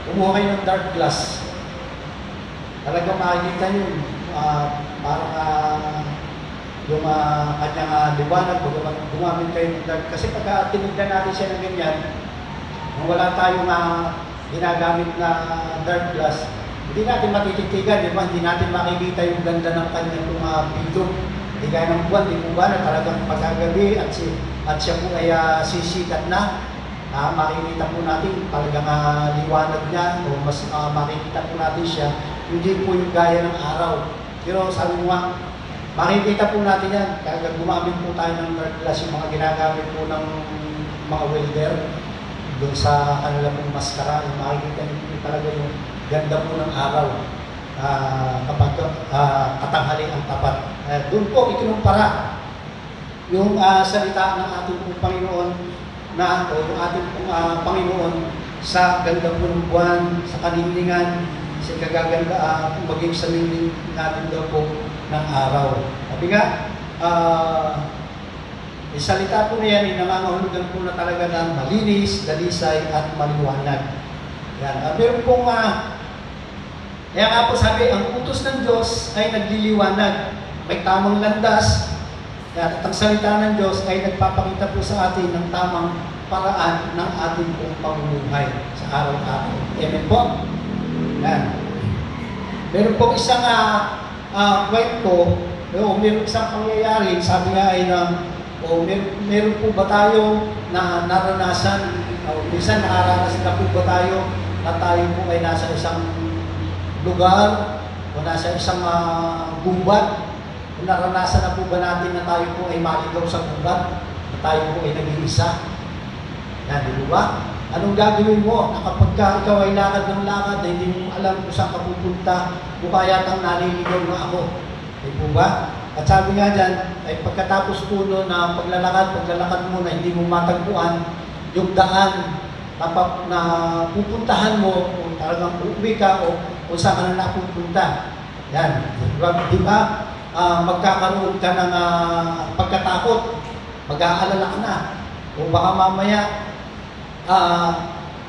Kumuha kayo ng dark glass. Talagang makikita niyo parang yung kanyang liwanag, gumamit kayo ng dark. Kasi pagka tinignan natin siya ng ganyan, kung wala tayong ginagamit na dark glass, hindi natin matititigan, di ba? Hindi natin makikita yung ganda ng kanyang bidong. Hindi gaya ng buwan, di po ba, na talagang pagkagabi at siya po ay sisikat na. Makikita po natin talagang liwanag niya o mas makikita po natin siya. Hindi po yung gaya ng araw. Pero sabi mo nga, makikita po natin yan. Kaya gumamit po tayo ng dark glass, yung mga ginagamit po ng mga welder doon sa kanila pong maskara. Makikita niyo talaga yung ganda po ng araw kapag katanghali ang tapat. Doon po ikinumpara yung salita ng ating pong Panginoon o yung ating pong Panginoon sa ganda po ng buwan, sa kanilingan, sa kagaganda, maging sa ningning natin daw po ng araw. Sabi nga, salita po na yan, nangangahulugan po na talaga ng malinis, dalisay, at maliwanag. Yan. Meron pong, kaya nga po sabi, ang utos ng Diyos ay nagliliwanag. May tamang landas. At ang salita ng Diyos ay nagpapakita po sa atin ng tamang paraan ng ating pong pamumuhay sa araw-araw. Amen po? Yan. Meron pong isang kwento, meron isang pangyayari, sabi nga ay meron po ba tayo na naranasan, minsan nakaranas na po ba tayo na tayo po ay nasa isang lugar o nasa isang gubat? Naranasan na po ba natin na tayo po ay maligaw sa gubat? Na tayo po ay nag-iisa? Yan, di ba? Anong gagawin mo na kapag ikaw ay lakad ng lakad na hindi mo alam kung saan ka pupunta, mukha yatang naliligaw na ako? Di po ba? At sabi nga dyan, ay pagkatapos po na paglalakad mo na hindi mo matagpuan, yung daan na pupuntahan mo, kung talagang uuwi ka o kung saan ka na napupunta. Yan. Di ba? Magkakaroon ka ng pagkatakot, mag-aalala ka na. O baka mamaya,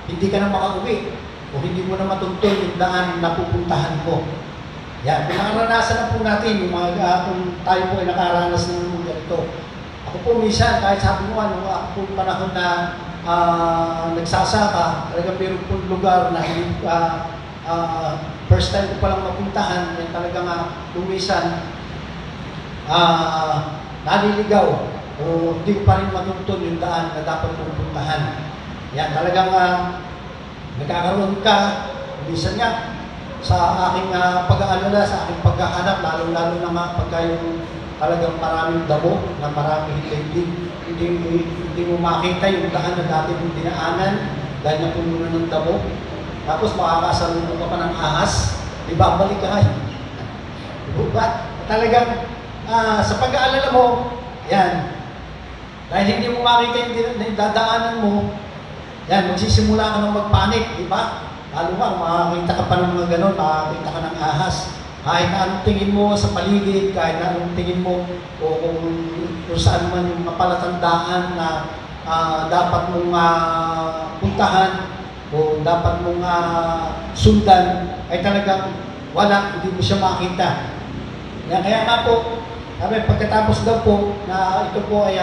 hindi ka na makauwi o hindi mo na matuntun yung daan na pupuntahan mo. Yan, pinaranasan na po natin yung mga kung tayo po ay nakaranas ng ganito. Ako po minsan, kahit sabi mo ako po panahon na nagsasaka, talagang meron po lugar na first time ko palang mapuntahan, ay talagang lumisan, naliligaw o hindi ko pa rin matuntun yung daan na dapat pupuntahan. Yan, talagang nagkakaroon ka, minsan nga, sa aking pag-aalala, sa aking pagkahanap, lalo-lalo na mga pagka yung talagang maraming damo, na maraming hindi mo makita yung daan na dati mong dinaanan dahil napuno na ng damo. Tapos makakasalunod ka pa ng ahas, di ba, balik ka. Diba? Talagang sa pag-aalala mo, yan, dahil hindi mo makita yung dadaanan mo, yan, magsisimula ka ng magpanik, di ba? Lalo nga, makakita ka pa ng mga ganon, makakita ka ng ahas. Kahit na anong tingin mo sa paligid, kahit na anong tingin mo, o kung saan man yung palatandaan na dapat mong puntahan, o dapat mong sundan, ay talagang wala, hindi mo siya makita. Kaya nga po, sabi, pagkatapos daw po, na ito po ay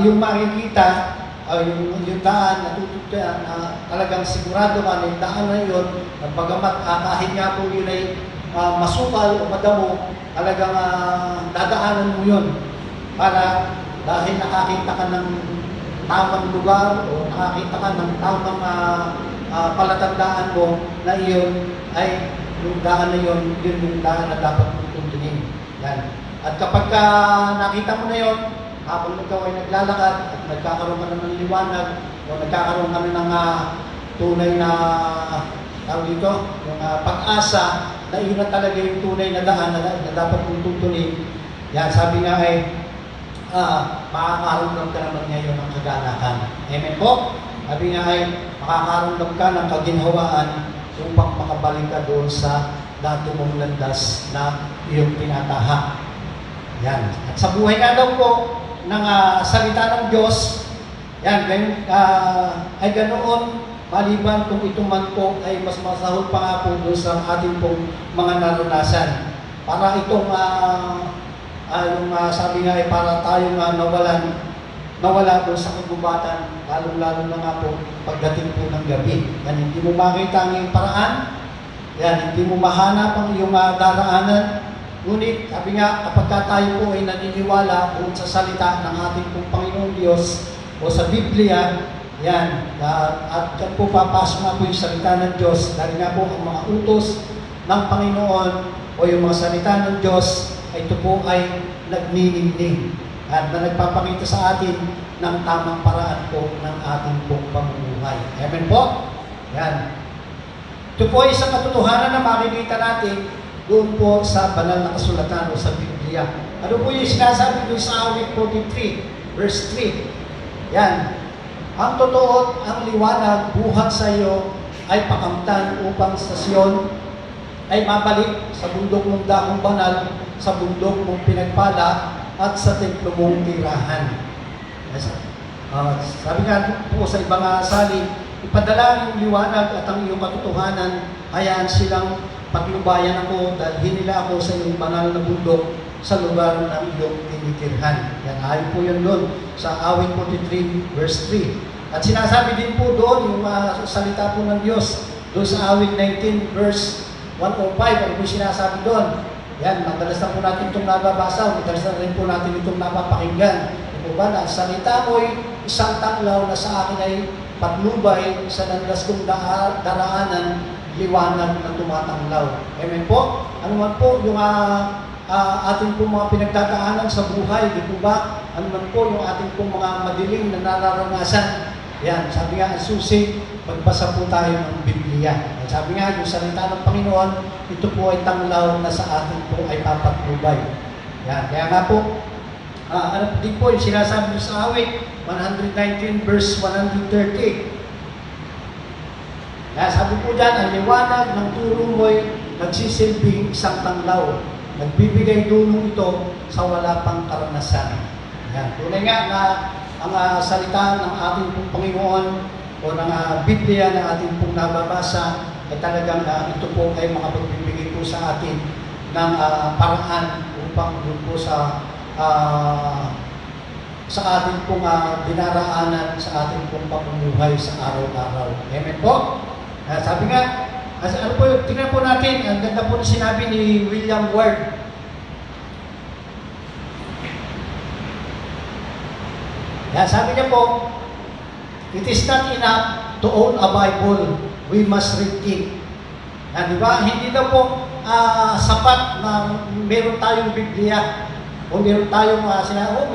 yung makikita, yung daan na tutugtyan, talagang sigurado ka na yung daan na yun, na bagamat kahit nga po yun ay masukal o madamo, talagang dadaanan mo yun para dahil nakakita ka ng tamang lugar o nakakita ka ng tamang palatandaan mo na iyon ay yung daan na yun yung daan na dapat mong tuntunin. Yan. At kapag nakita mo na yun, habang ikaw ay naglalakad at nagkakaroon ka na ng liwanag o nagkakaroon ka na ng tunay na tawag dito, yung pag-asa na yun na talaga yung tunay na daan na dapat mong tuntunin. Yan, sabi nga ay makakaroon ka naman ngayon ng kagalakan. Amen po? Sabi nga ay makakaroon ka ng kaginhawaan upang makabalik ka doon sa dati mong landas na iyong tinatahak. Yan. At sa buhay nga daw po ng salita ng Diyos, yan, ay ganoon, maliban kung ito man po ay mas masahol pa nga po doon sa ating pong mga naranasan. Para itong sabi nga ay para tayong nawala doon sa kagubatan, lalo-lalo na nga po pagdating po ng gabi. Yan, hindi mo makita ang iyong paraan, yan, hindi mo mahanap ang iyong daraanan. Ngunit, sabi nga, kapag tayo po ay naniniwala doon sa salita ng ating pong Panginoong Diyos o sa Biblia, yan, at dyan po papasok nga po yung salita ng Diyos, dahil nga po ang mga utos ng Panginoon o yung mga salita ng Diyos, ito po ay nagniningning at na nagpapakita sa atin ng tamang paraan po ng ating pong pamumuhay. Amen po? Yan. Ito po ay isang katotohanan na makikita natin doon po sa banal na kasulatan o sa Biblia. Ano po yung sinasabi doon sa awit 43, verse 3? Yan. Ang totoo, ang liwanag, buhat sa iyo ay pakamtan upang sa Sion ay mabalik sa bundok mong dakong banal, sa bundok mong pinagpala, at sa templo mong tirahan. Sabi nga po sa ibang salin, ipadala ang liwanag at ang iyong katotohanan, hayaan silang paglubayan ako, dalhin nila ako sa iyong banal na bundok, sa lugar ng iyong tinitirhan. Yan, ayon po yun doon sa awit 43 verse 3. At sinasabi din po doon, yung salita po ng Diyos, doon sa awit 19 verse 105, ano po sinasabi doon? Yan, madalas na po natin itong nababasa, madalas na rin po natin itong napapakinggan. Ito ba na, salita mo'y isang tanglaw na sa akin ay patnubay sa landas kong daraanan, liwanag na tumatanglaw. Amen po? Ano man po yung ating po mga pinagdadaanan sa buhay, di po ba? Ano man po yung ating po mga madilim na nararanasan. Yan, sabi nga, susi, magbasa po tayo ng Biblia. At sabi nga, yung salita ng Panginoon, ito po ay tanglaw na sa atin po ay papatnubay. Yan, kaya nga po, ano din po yung sinasabi sa awit, 119 verse 130. Kaya sabi po dyan, ang liwanag ng turo mo'y nagsisilbing isang tanglaw. Nagbibigay tulong ito sa wala pang karanasan. Yan, tunay nga na ang salita ng ating pong Panginoon o ng Biblia na ating pong nababasa ay talagang ito po ay makapagbibigay po sa atin ng paraan upang doon po sa ating pong dinaraanan sa ating pong pamumuhay sa araw-araw. Amen po? Sabi nga, ano po, tingnan po natin, ang ganda po na sinabi ni William Ward. Sabi niya po, it is not enough to own a Bible, we must read it. Di ba? Hindi daw po sapat na meron tayong Biblia o meron tayong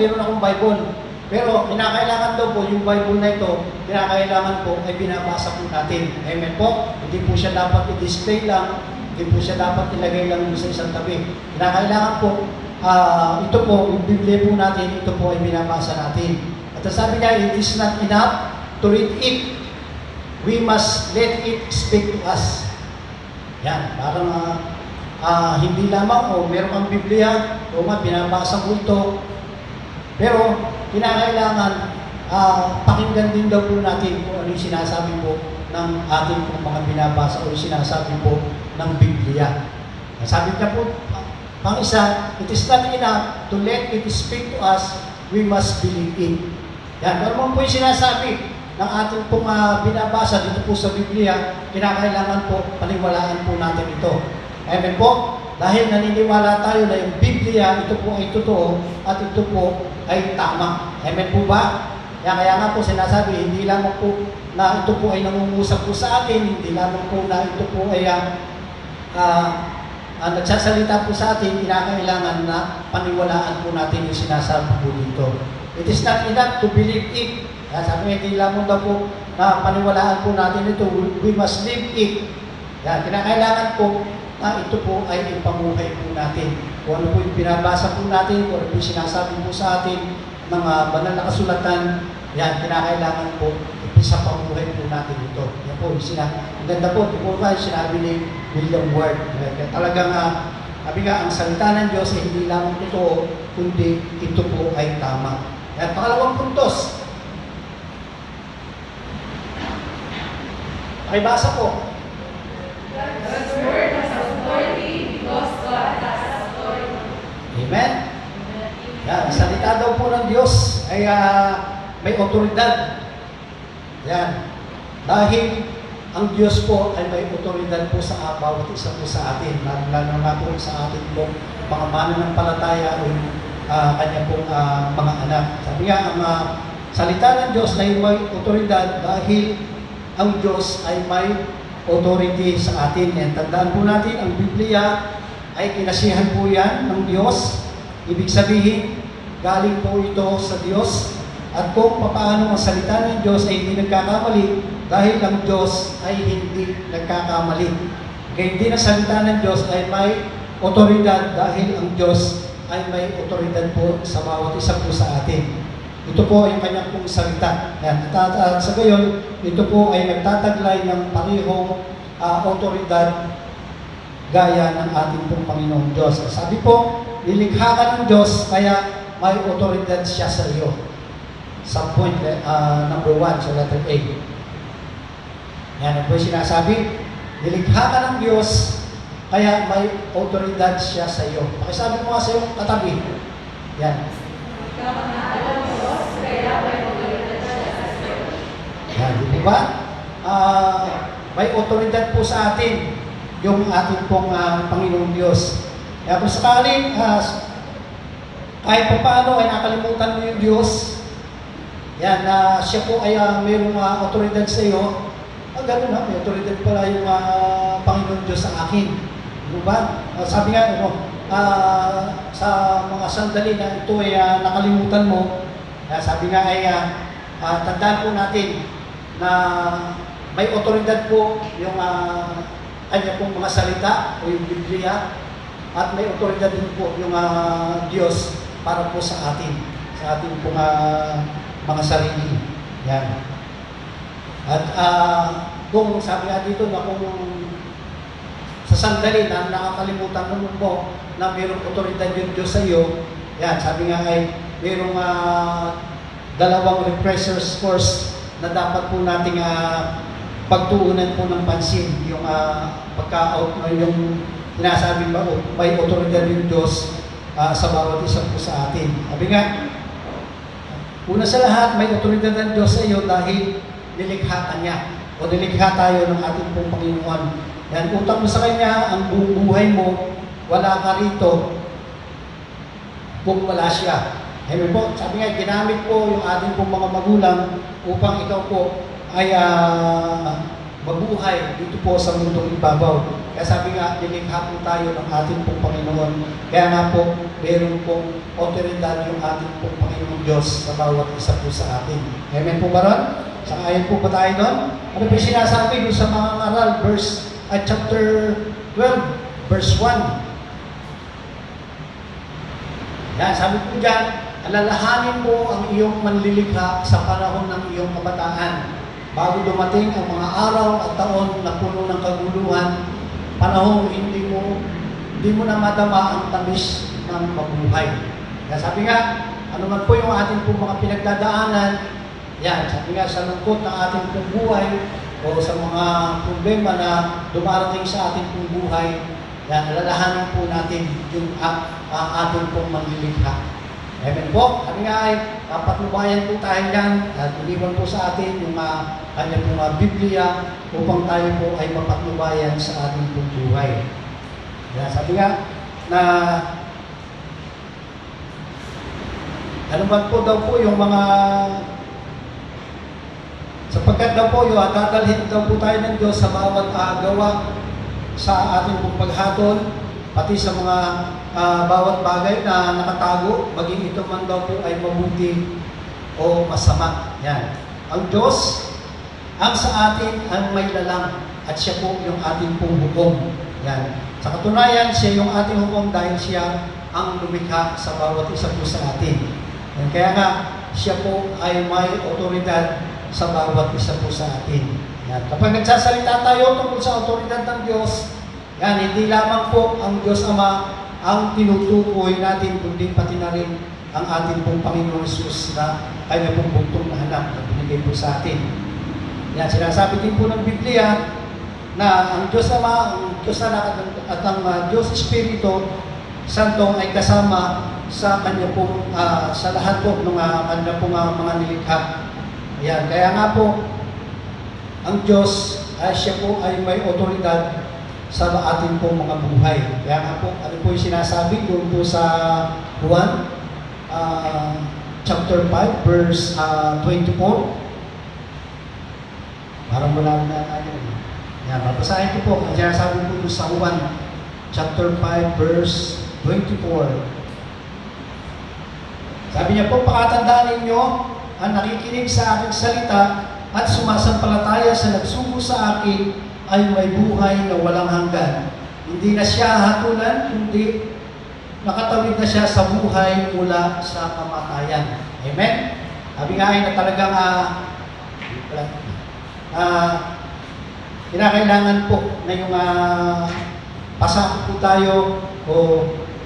meron akong Bible. Pero kinakailangan daw po yung Bible na ito, kinakailangan po ay binabasa po natin. Amen po? Hindi po siya dapat i-display lang, hindi po siya dapat ilagay lang sa isang tabi. Kinakailangan po, ito po, yung Biblia po natin, ito po ay binabasa natin. At sabi niya, it is not enough to read it. We must let it speak to us. Yan, parang hindi lamang, meron kang Biblia, binabasa mo ito. Pero, kinakailangan, pakinggan din daw po natin kung ano yung sinasabi po ng ating mga binabasa o yung sinasabi po ng Biblia. Sabi niya po, pang isa, it is not enough to let it speak to us, we must believe it. Yan, ano po yung sinasabi ng ating pong binabasa dito po sa Biblia, kinakailangan po paniwalaan po natin ito. Amen po? Dahil naniniwala tayo na yung Biblia, ito po ay totoo at ito po ay tama. Amen po ba? Kaya nga po sinasabi, hindi lamang po na ito po ay nangungusap po sa atin, hindi lamang po na ito po ay nagsasalita po sa atin, kinakailangan na paniwalaan po natin yung sinasabi po dito. It is not enough to believe it. Sabi nga, hindi lamang daw po na paniwalaan po natin ito, we must live it. Kinakailangan po na ito po ay ipamuhay po natin. Kung ano po yung binabasa po natin, kung ano po yung sinasabi po sa atin ng banal na kasulatan, kinakailangan po sa pamuhay po natin ito. Yan po, ang ganda po, ito po ba sinabi ni William Ward. Talagang, sabi nga, ang salita ng Diyos ay hindi lamang totoo, kundi ito po ay tama. At pangalawang puntos, pakibasa po. God's word has authority because God has authority. Amen? Diyos ay may otoridad. Yan. Dahil ang Diyos po ay may otoridad po sa bawat isa po sa atin. Lalo na po sa atin po mga mananampalataya o kanya pong mga anak. Sabi nga, ang salita ng Diyos ay may otoridad dahil ang Diyos ay may authority sa atin. Yan. Tandaan po natin, ang Biblia ay kinasihan po yan ng Diyos. Ibig sabihin, galing po ito sa Diyos. At kung paano ang salita ng Diyos ay hindi nagkakamali, dahil ang Diyos ay hindi nagkakamali. Kaya din ang salita ng Diyos ay may otoridad dahil ang Diyos ay may otoridad po sa bawat isa po sa atin. Ito po ay kanyang pong salita. Yan. At sa gayon, ito po ay nagtataglay ng parehong otoridad gaya ng ating pong Panginoong Diyos. Sabi po, nilikha ka ng Diyos, kaya may otoridad siya sa iyo. Sa point number 1, sa letter A. Yan po yung sinasabi, nilikha ka ng Diyos, kaya may otoridad siya sa iyo. Pakisabi mo nga sa iyong katabi. Yan. Yan, di ba? May otoridad po sa atin yung ating pong Panginoong Diyos. Kaya kung sakaling kahit pa paano ay nakalimutan mo yung Diyos, yan, siya po ay mayroong otoridad sa iyo, gano'n na, may otoridad pala yung Panginoon Diyos sa akin. Ano ba? Sabi nga, sa mga sandali na ito ay nakalimutan mo, sabi nga ay tandaan po natin na may otoridad po yung kanya pong mga salita o yung Biblia, at may otoridad din po yung Diyos para po sa atin, sa ating pong mga sarili. Yan. At kung sabi nga dito na kung sa sandali na nakakalimutan mo na mayroong otoridad yung Diyos sa iyo, yan, sabi nga ay mayroong dalawang refreshers course na dapat po nating pagtuunan po ng pansin. Yung yung sinasabi ba, may otoridad yung Diyos sa bawat isa po sa atin. Sabi nga, una sa lahat, may otoridad ng Diyos sa iyo dahil nilikha ka niya o nilikha tayo ng ating pong Panginoon. Yan, utang mo sa Kanya ang buong buhay mo, wala ka rito kung wala siya. Amen po, sabi nga, ginamit po yung ating pong mga magulang upang ikaw po ay mabuhay dito po sa mundong ibabaw. Kaya sabi nga, nilikha po tayo ng ating pong Panginoon. Kaya nga po, meron pong otoridad yung ating pong Panginoong Diyos sa bawat isa po sa atin. Amen po ba ron? Sangayon po ba tayo doon? Ano po yung sinasabi doon sa mga ngaral, chapter 12, verse 1. Yan, sabi po dyan, alalahanin mo ang iyong manlilikha sa panahon ng iyong kabataan, bago dumating ang mga araw at taon na puno ng kaguluhan, panahon hindi mo na madama ang tamis ng mabuhay. Kaya sabi nga, ano man po yung ating pong mga pinagdadaanan, yan, sabi nga sa lungkot ng ating pong buhay o sa mga problema na dumarating sa ating pong buhay, yan, alalahanin po natin yung ating pong manlilikha. Amen po. Sabi nga ay, papatnubayan po tayo dyan at iniwan po sa atin yung kanya pong Biblia upang tayo po ay mapatnubayan sa ating pong buhay. Yan, sabi nga na ano man po daw po yung mga sapagkat daw po yung dadalhin daw po tayo ng Diyos sa bawat gawa sa ating pong paghatol, pati sa mga bawat bagay na nakatago, maging ito man daw po ay mabuti o masama. Yan. Ang Diyos, ang sa atin ang may lalang at siya po yung ating pong hukom. Yan. Sa katunayan, siya yung ating hukom dahil siya ang lumikha sa bawat isa po sa atin. Yan. Kaya nga, siya po ay may otoridad sa bawat isa po sa atin. Yan. Kapag nagsasalita tayo tungkol sa otoridad ng Diyos, yan, hindi lamang po ang Diyos Ama ang tinutukoy natin, kundi pati na rin ang ating pong Panginoon Jesus na kanya pong bugtong na anak na binigay po sa atin. Yan, sinasabi din po ng Biblia na ang Diyos Ama, ang Diyos Anak at ang Diyos Espiritu Santo ay kasama sa kanya pong sa lahat po ng kanya pong mga nilikha. Ayan, kaya nga po ang Diyos ay siya po ay may otoridad sa ating pong mga buhay. Kaya nga po, ano po yung sinasabi doon po sa Juan chapter 5 verse 24. Parang wala na tayo. Yan, babasahin ko po. Ang sinasabi po doon sa Juan chapter 5 verse 24. Sabi niya po, pakatandaan ninyo ang nakikinig sa aking salita at sumasampalataya sa nagsugo sa akin ay may buhay na walang hanggan. Hindi na siya hatulan, kundi nakatawid na siya sa buhay mula sa kamatayan. Amen? Sabi nga ay na talagang kinakailangan po na yung pasakot po tayo o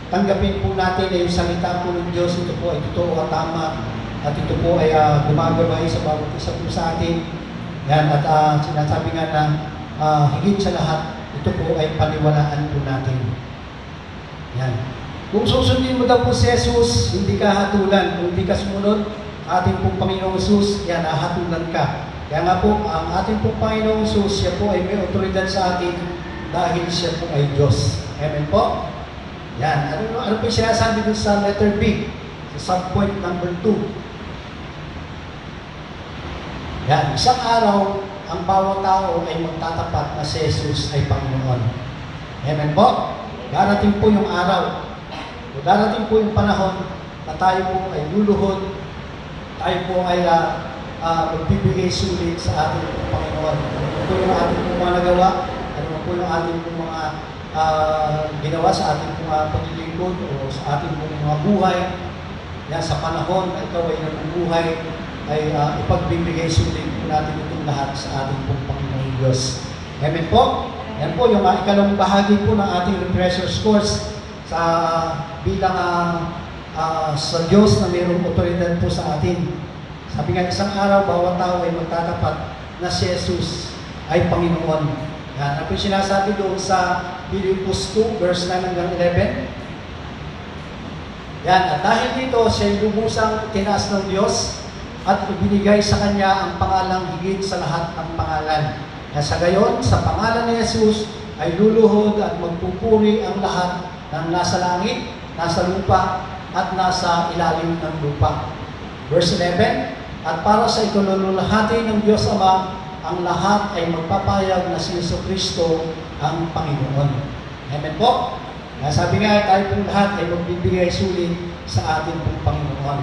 tanggapin po natin na yung salita po ng Diyos. Ito po ay totoo at tama at ito po ay gumagabay sa bawat isa po sa atin. Yan, at sinasabi nga na higit sa lahat, ito po ay paniwalaan po natin. Yan. Kung susundin mo daw po si Jesus, hindi ka hatulan. Kung hindi ka sumunod, ating pong Panginoong Jesus, yan, hatulan ka. Kaya nga po, ang ating pong Panginoong Jesus, siya po ay may otoridad sa atin dahil siya po ay Diyos. Amen po? Yan. Ano po yung sinasabi dun sa letter B? Sa subpoint number 2. Yan. Isang araw, ang bawat tao ay magtatapat na si Jesus ay Panginoon. Amen po? Darating po yung araw. O darating po yung panahon na tayo po ay luluhod, tayo po ay magbibigay sulit sa ating Panginoon. Ano po yung ating po mga nagawa, ano po yung ating po mga ginawa sa ating po mga paglilingkod o sa ating po mga buhay. Yan, sa panahon na ikaw ay nabubuhay, ay ipagbibigay sulit po natin itong lahat sa ating pong Panginoon Diyos. Amen po? Yan po yung ikalawang bahagi po ng ating refreshers course sa bilang sa Diyos na mayroong otoridad po sa atin. Sabi nga, isang araw, bawat tao ay magtatapat na si Jesus ay Panginoon. Yan. Ano po sinasabi doon sa Philippians 2, verse 9 hanggang 11? Yan. At dahil dito, siya ay lubusang tinaas ng Diyos at ibinigay sa Kanya ang pangalang higit sa lahat ng pangalan. At sa gayon, sa pangalan ni Jesus, ay luluhod at magpupuri ang lahat ng nasa langit, nasa lupa, at nasa ilalim ng lupa. Verse 11, at para sa ikalululahati ng Diyos Ama, ang lahat ay magpapayag na si Jesucristo ang Panginoon. Amen po? Sabi nga, tayo pong lahat ay magbibigay sulit sa ating pong Panginoon.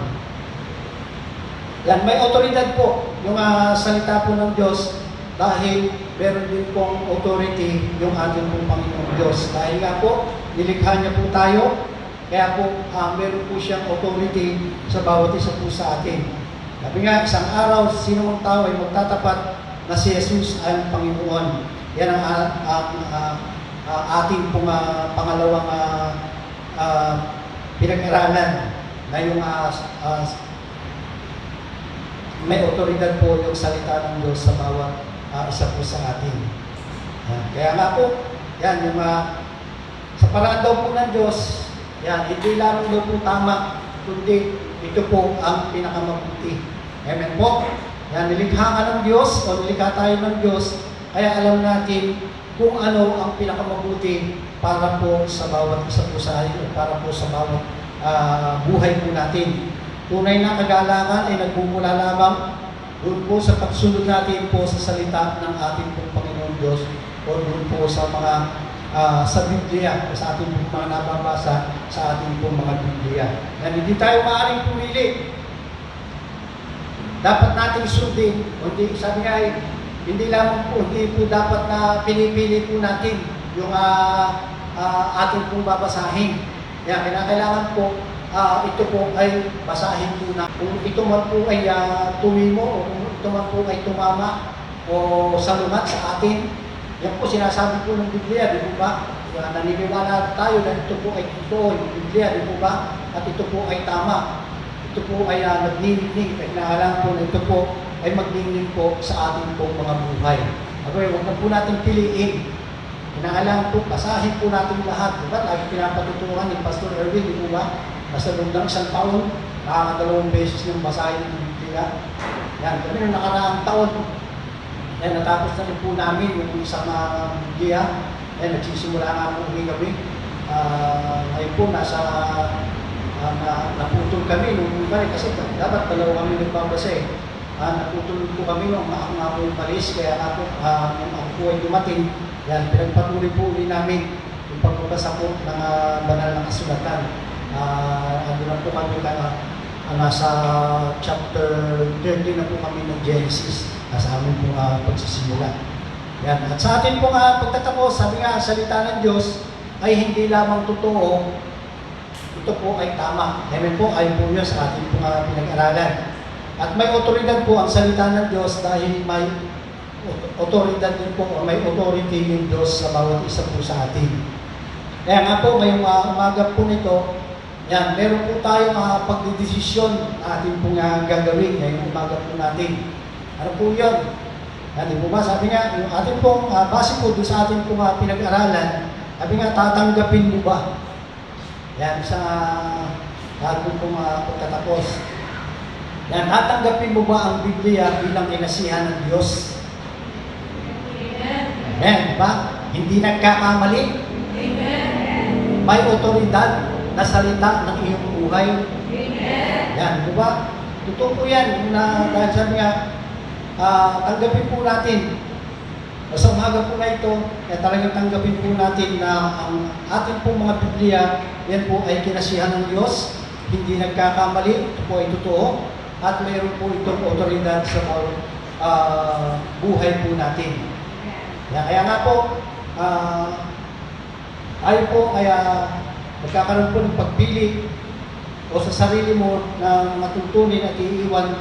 Yan, may otoridad po yung salita po ng Diyos dahil meron din pong authority yung ating pong Panginoon Diyos. Dahil nga po, nilikha niya po tayo, kaya po meron po siyang authority sa bawat isa po sa atin. Sabi nga, isang araw, sino mang tao ay magtatapat na si Jesus ay ang Panginoon. Yan ang ating pong pangalawang pinag-aralan na yung may otoridad po yung salita ng Diyos sa bawat isa po sa atin. Kaya nga po, yan, yung sa paraan daw po ng Diyos, yan, hindi lang daw po tama, kundi ito po ang pinakamabuti. Amen po? Yan, nilikha ka ng Diyos o nilikha tayo ng Diyos, kaya alam natin kung ano ang pinakamabuti para po sa bawat isa po sa atin, para po sa bawat buhay po natin. Tunay na kagalangan ay nagmumula lamang doon po sa pagsunod natin po sa salita ng ating pong Panginoon Diyos o doon po sa mga sa Biblia, sa ating pong mga nababasa sa ating pong mga Biblia. Na hindi tayo maaaring pumili. Dapat nating sundin, hindi, sabi nga ay, hindi po dapat na pinipili po natin yung ating pong babasahin. Kaya kinakailangan po ito po ay basahin po na. Kung ito man po ay tumimo o kung ito man po ay tumama o salungat sa atin, yan po sinasabi po ng Biblia, di po ba? Naniniwala tayo na ito po ay totoo, yung Biblia, di po ba? At ito po ay tama. Ito po ay nagniningning, kaya kinakailangan po na ito po ay magningning po sa ating pong mga buhay. Okay, huwag na po natin piliin. Kinakailangan po, basahin po natin lahat. Diba? Lagi pinapatutungan ni Pastor Erwin, di po ba? nasa loob ng isang taon, nakakadalawang beses ng basahin ng Biblia. Yan, kami nung nakaraang taon, yan, natapos na rin po namin yung isang Biblia. Yan, nagsisimula nga po kami. Ngayon po, naputol kami nung balik kasi dapat dalawa kami nagbabasa eh. Naputol po kami nung ako nga po yung palis, kaya ako, nung ako po ay dumating, yan, pinagpatuloy po ulit namin yung pagbabasa po ng banal na kasulatan. Ano lang po kami nasa chapter 30 na po kami ng Genesis, nasa amin po pagsisimula. Yan. At sa atin po pagtatapos, sabi nga, salita ng Diyos ay hindi lamang totoo, ito po ay tama. Amen po, ayon po yun sa ating po pinag-aralan. At may otoridad po ang salita ng Diyos dahil may otoridad din po, o may authority yung Diyos sa bawat isa po sa atin. Kaya nga po, ngayong umaga po nito, yan, meron po tayong pagdidesisyon na ating po gagawin ngayong umaga po natin. Ano po yun? Yan, di po ba? Sabi nga, yung ating pong, base po doon sa ating pong pinag-aralan, sabi nga, tatanggapin mo ba? Yan, sa ating pong pagtatapos. Yan, tatanggapin mo ba ang Biblia bilang inasihan ng Diyos? Amen. Amen, di ba? Hindi nagkakamali. Amen. May otoridad na salita ng iyong buhay. Amen. Yan, di ba? Totoo po yan, na dahil sabi nga, tanggapin po natin. Sa umaga po na ito, kaya talagang tanggapin po natin na ang ating pong mga Biblia, yan po ay kinasihan ng Diyos, hindi nagkakamali, ito po ay totoo, at mayroon po itong otoridad sa bawat buhay po natin. Kaya nga po, ay magkakaroon po ng pagpili o sa sarili mo na matutunin at iiwan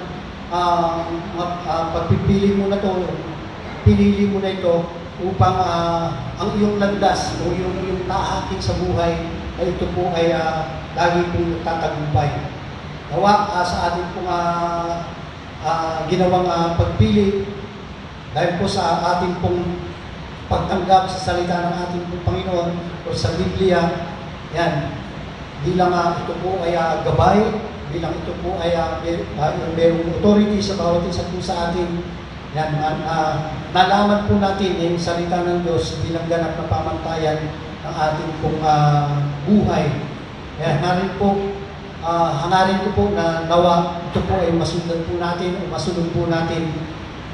pagpipili mo na ito, pinili mo na ito upang ang iyong landas o yung tahakin sa buhay ay ito po ay lagi pong tatagumpay. Nawa sa ating pong ginawang pagpili dahil po sa ating pong pagtanggap sa salita ng ating pong Panginoon o sa Biblia, yan, bilang ito po ay gabay, bilang ito po ay mayroong authority sa bawat isa po sa atin. Yan, nalaman po natin yung salita ng Diyos bilang ganap na pamantayan ng ating pong buhay. Yan, hangarin ko po na nawa ito po ay masundan po natin o masunod po natin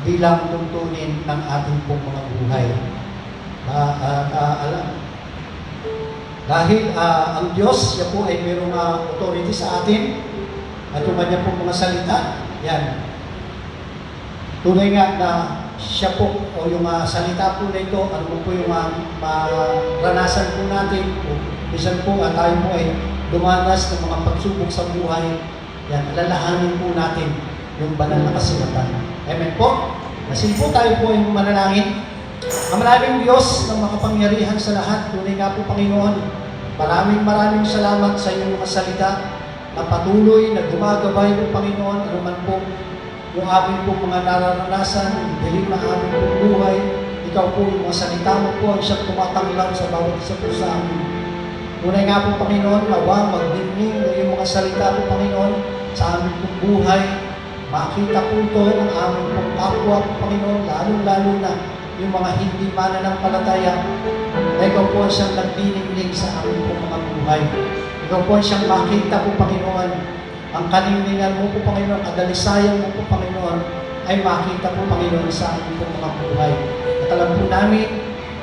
bilang tuntunin ng ating pong mga buhay. Dahil ang Diyos, siya po ay mayroong authority sa atin at yung kanya pong mga salita, yan. Tunay nga na siya po o yung salita po na ito, ano po yung maranasan po natin, o bisan po tayo po ay dumanas ng mga pagsubok sa buhay, yan, alalahanin po natin yung banal na kasulatan. Amen po? Nasin po tayo po ay manalangin. Ang maraming Diyos na makapangyarihan sa lahat, tunay nga po Panginoon, maraming salamat sa iyong mga salita na patuloy na gumagabay ng Panginoon, ano man po yung aming po mga nararanasan, dilim na aming po buhay, ikaw po yung mga salita mo po ang siyang tumatanglaw sa bawat isa po sa amin. Tunay nga po Panginoon, nawa magdingning na yung mga salita po Panginoon sa aming pong buhay, makita po ito ng aming pong kapwa po Panginoon, lalong-lalo na yung mga hindi mananampalataya na ikaw po ang siyang nagdiningning sa aming pong mga buhay. Ikaw po ang siyang makita po Panginoon. Ang kaningningan mo po Panginoon, kadalisayan mo po Panginoon, ay makita po Panginoon sa aming pong mga buhay. At alam po namin,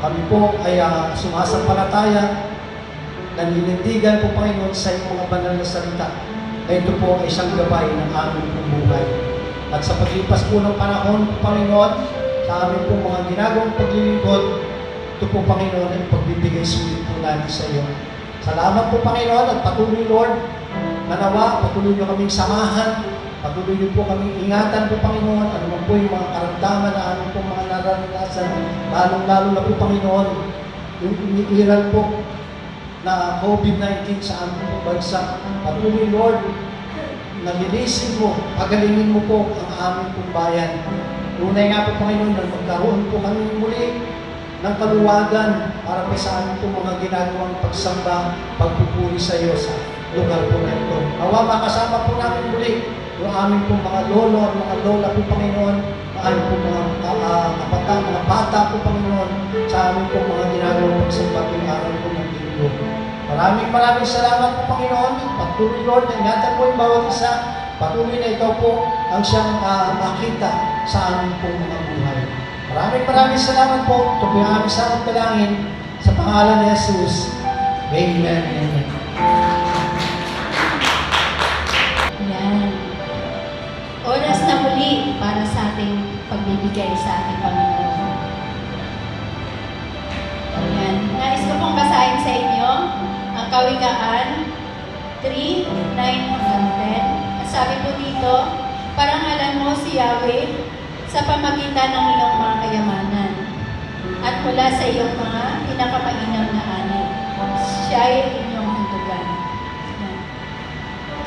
kami po ay sumasampalataya, naninindigan po Panginoon sa iyong mga banal na salita. Na ito po ay isang gabay ng aming pong buhay. At sa paglipas po ng panahon po Panginoon, sa aming pong mga ginagawang paglilingkod, ito po Panginoon ay pagbibigay sulit po namin sa iyo. Salamat po Panginoon at patuloy Lord, nanawa, patuloy niyo kaming samahan, patuloy niyo po kaming ingatan po Panginoon, ano man po yung mga karamdaman na aming pong mga nararanasan, lalong-lalo na po Panginoon, yung iniiral po na COVID-19 sa aming pong bansa. Patuloy Lord, nalilisin mo, pagalingin mo po ang aming pong bayan. Tunay nga po Panginoon, na magkaroon po kami muli ng kaluwagan para pa sa aming po mga ginagawang pagsamba, pagpupuri sa iyo sa lugar po na ito. Nawa makasama po namin muli yung aming po mga lolo at mga lola po, Panginoon, ang aming po mga kapatang, mga bata po, Panginoon, sa aming po mga ginagawang pagsambat ng araw po ng linggo. Maraming salamat po, Panginoon. Patuloy, Lord, na ingatan po yung bawat isa. Patuloy na ito po ang siyang makita sa aming po mga buhay. Maraming salamat po. Ito po yung aming sarap dalangin sa pangalan ni Jesus. Amen. Amen. Yan. Oras na muli para sa ating pagbibigay sa ating Panginoon. Yan. Nais ko pong basahin sa inyo ang Kawikaan 3:9-10. At sabi po dito, parangalan mo si Yahweh sa pamagitan ng iyong mga kayamanan at mula sa iyong mga pinakamainam na ani. Siya ay inyong handugan. Yan.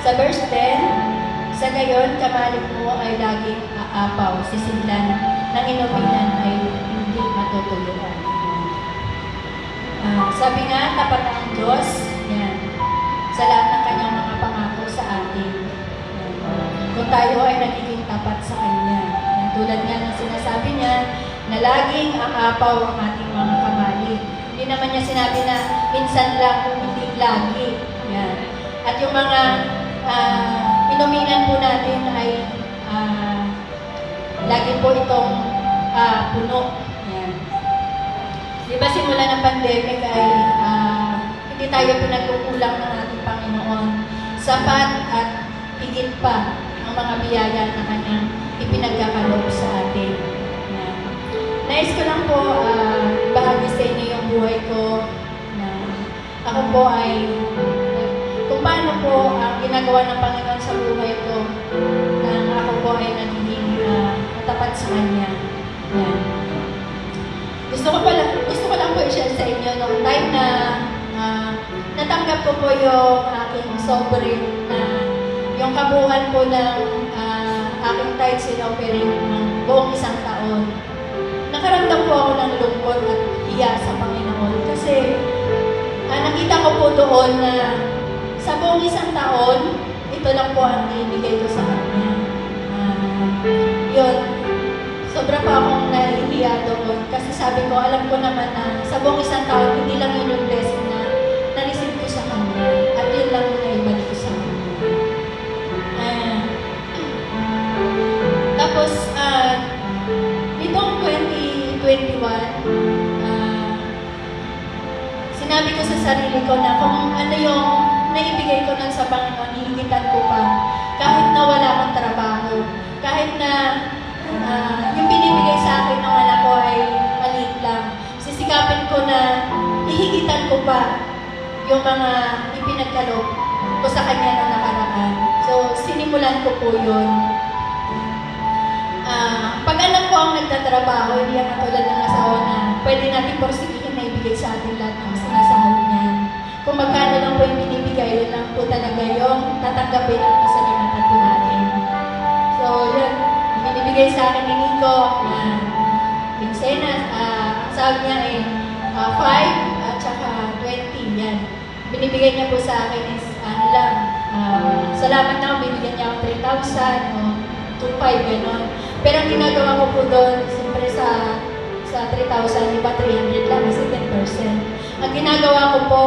Sa verse 10, sa gayon, kamalig mo ay laging aapaw, sisidlan ng inuminan ay hindi matutuluan. Sabi nga, tapat ang Diyos, yan, sa lahat ng kanyang mga pangako sa atin. Yan. Kung tayo ay nagiging tapat sa Kanya. Yan. Tulad nga ng sinasabi niya, na laging aapaw ang ating mga kamalig. Hindi naman niya sinabi na minsan lang, hindi lagi. Yan. At yung mga inuminan po natin ay lagi po itong puno. Yan. Di ba simula ng pandemic ay hindi tayo pinagkukulang ng ating Panginoon. Sapat at higit pa ang mga biyaya na Kanyang ipinagkakaloob sa atin. Yan. Nais ko lang po bahagi sa inyo yung buhay ko na ako po ay kung paano po ang ginagawa ng Panginoon sa buhay ko na ako po ay nagiging matapat sa Kanya. Yan. Gusto ko lang po i-share sa inyo nung time na natanggap ko po yung aking sovereign na yung kabuuan po ng aking tithes in offering ng buong isang taon. Nakaramdam po ako ng lungkot at hiya sa Panginoon kasi nakita ko po doon na sa buong isang taon, ito lang po ang ibigay ko sa Kanya. Yun, sobra pa akong nahihiya doon kasi sabi ko, alam ko naman na sa buong isang taon, hindi lang yun yung blessing na na-receive ko sa Kanya at yun lang yung naibalik ko sa Kanya. Tapos, nitong 2021, sinabi ko sa sarili ko na kung ano yung naibigay ko nun sa Panginoon, hihigitan ko pa. Kahit na wala akong trabaho, kahit na yung binibigay sa akin ng anak ko ay maliit lang, sisikapin ko na hihigitan ko pa yung mga ipinagkaloob ko sa Kanya na nakaraan. So, sinimulan ko po yun. Pag anak ko ang nagtatrabaho, hindi ang katulad ng asawa na pwede natin porsigihin na ibigay sa atin lahat ng sinasahod niyan. Kung magkano lang po yung binibigay, yun lang po talaga yung tatanggapin at masalamatan po natin. So, yun. Binibigay sa akin ni Nico na Vincena, ang sahod niya ay 5 at saka 20. Yan. Binibigay niya po sa akin is salamat na binibigyan niya ako 3,000 o 2,500, gano'n. Pero ang ginagawa ko po doon, siyempre sa 3,000, iba 300 lang, kasi 10%. Ang ginagawa ko po,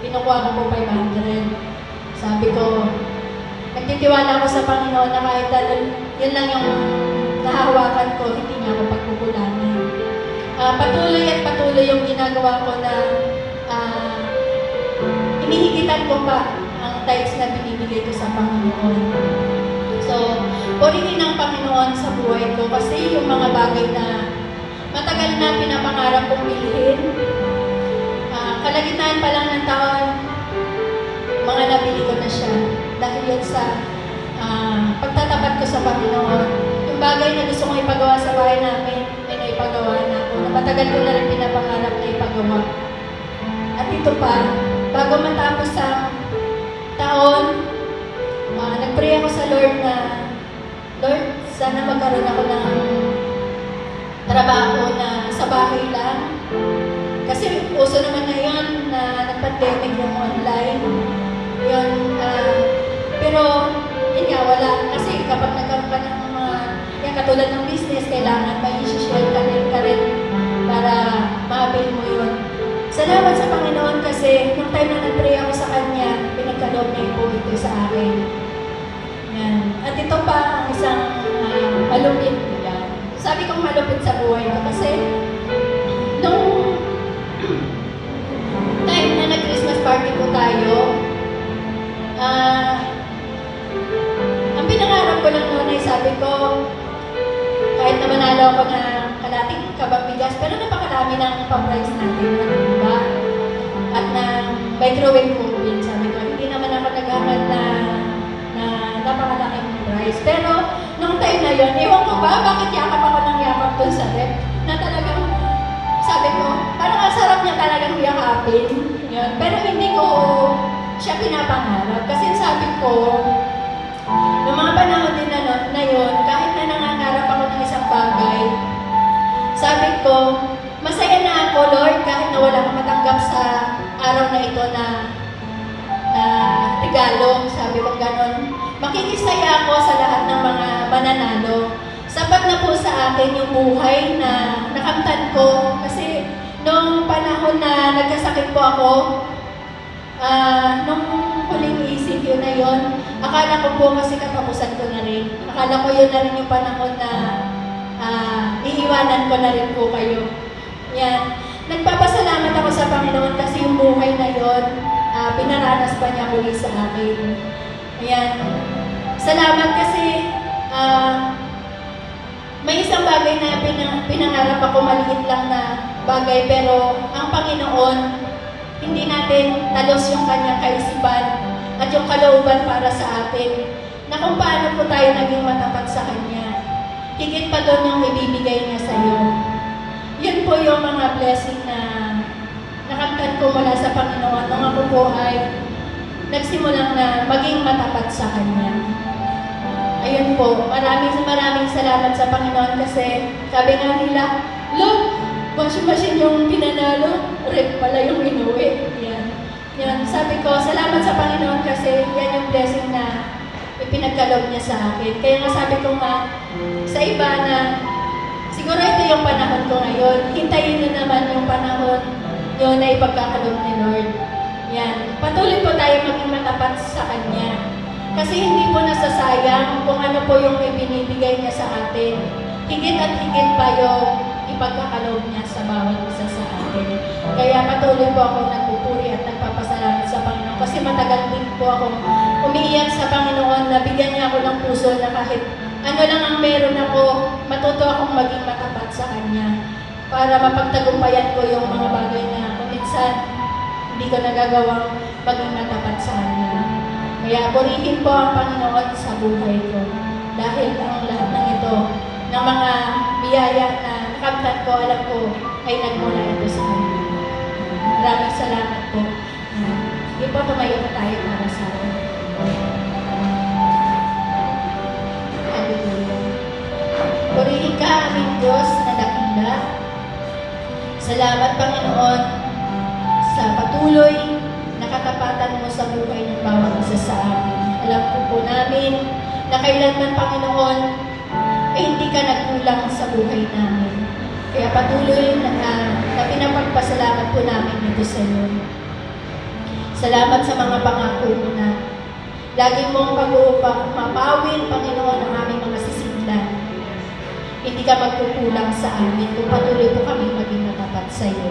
kinukuha ko po 500. Sabi ko, nagtitiwala ako sa Panginoon na kahit yun lang yung nahahawakan ko, hindi niya ako pagkukulangin. Patuloy at patuloy yung ginagawa ko na inihigitan ko pa ang tithes na binibigay ko sa Panginoon. So, purihin ng Panginoon sa buhay ko kasi yung mga bagay na matagal na pinapangarap kong bilhin, kalagitnaan pa lang ng taon, mga nabili ko na siya. Dahil yun sa pagtatapat ko sa Panginoon. Yung bagay na gusto kong ipagawa sa bahay namin, ay naipagawa na ako. Na matagal ko na rin pinapangarap na ipagawa. At ito pa, bago matapos ang taon, nag-pray ako sa Lord na, Lord, sana magkaroon ako ng trabaho na sa bahay lang. Kasi uso naman ngayon na nag-pandemic yung online. katulad ng business, kailangan may i-share ka rin para ma-avail mo yun. Salamat sa Panginoon kasi nung time na nag-pray ako sa Kanya, pinagkaloob niya po ito sa akin. Yan. At ito pa ang isang malupit. Yan. Sabi kong malupit sa buhay ko kasi nung time na nag-Christmas party po tayo, ang pinangarap ko lang noon ay sabi ko, kahit na manalo ako na kalating kabang bigas, pero napakarami ng pa-price natin, diba? At ng microwave oven, sabi ko, hindi naman ako naghangad na napakalaking price. Pero, nung time na yun, ewan ko ba, bakit yakap ako ng yakap dun sa rep? Na talagang, sabi ko, parang ang sarap niya talagang yakapin. Yun. Pero hindi ko siya pinapangarap. Kasi sabi ko, noong mga panahon din na yun, kahit na nangangarap ako ng isang bagay, sabi ko, masaya na ako, Lord, kahit na wala akong matanggap sa araw na ito na regalo. Sabi ko gano'n. Makikisaya ako sa lahat ng mga mananalo. Sapat na po sa akin yung buhay na nakamtan ko. Kasi nung panahon na nagkasakit po ako, nung huling ECQ na yon, akala ko po kasi katapusan ko na rin. Akala ko yun na rin yung panahon na iiwanan ko na rin po kayo. Yan. Nagpapasalamat ako sa Panginoon kasi yung buhay na yon, pinaranas pa niya muli sa akin. Ayan. Salamat kasi may isang bagay na pinangarap ako, maliit lang na bagay, pero ang Panginoon, hindi natin talos yung kanyang kaisipan at yung kalooban para sa atin na kung paano po tayo naging matapat sa Kanya. Higit pa doon yung ibibigay niya sa iyo. Yun po yung mga blessing na nakamtan ko mula sa Panginoon nung ako po ay nagsimulang na maging matapat sa Kanya. Ayun po, maraming salamat sa Panginoon kasi sabi nga nila, Lord, washing machine yung pinanalo, rep pala yung inuwi. Yan. Sabi ko, salamat sa Panginoon kasi yan yung blessing na ipinagkaloob niya sa akin. Kaya nga sabi ko nga, sa iba na, siguro ito yung panahon ko ngayon, hintayin nyo naman yung panahon yun na ipagkakaloob ni Lord. Yan. Patuloy po tayo maging matapat sa Kanya. Kasi hindi po nasasayang kung ano po yung ibinibigay niya sa atin. Higit at higit pa yung ipagkakaloob niya sa bawat isa sa atin. Kaya patuloy po ako nagpupuri at nagpapasalamat sa Panginoon. Kasi matagal din po ako umiiyak sa Panginoon na bigyan niya ako ng puso na kahit ano lang ang meron ako, matuto akong maging matapat sa Kanya. Para mapagtagumpayan ko yung mga bagay na kung minsan hindi ko nagagawang maging matapat sa Kanya. Kaya purihin po ang Panginoon sa buhay ko. Dahil ang lahat ng ito, ng mga biyaya na nakamtan ko, alam ko, ay nagmula ito sa Kanya. Maraming salamat po. Hindi po tumayo na tayo para sa akin. Hallelujah. Purihin ka, aming Diyos na dakila. Salamat, Panginoon, sa patuloy na katapatan mo sa buhay ng bawat isa sa amin. Alam po namin na kailanman, Panginoon, ay hindi ka nagkulang sa buhay namin. Kaya patuloy na pinapagpasalamat po namin ito sa iyo. Salamat sa mga pangako mo na lagi mong mapawin, Panginoon, ang aming mga sisiglan. Hindi ka magkukulang sa amin kung patuloy po kami maging matapat sa iyo.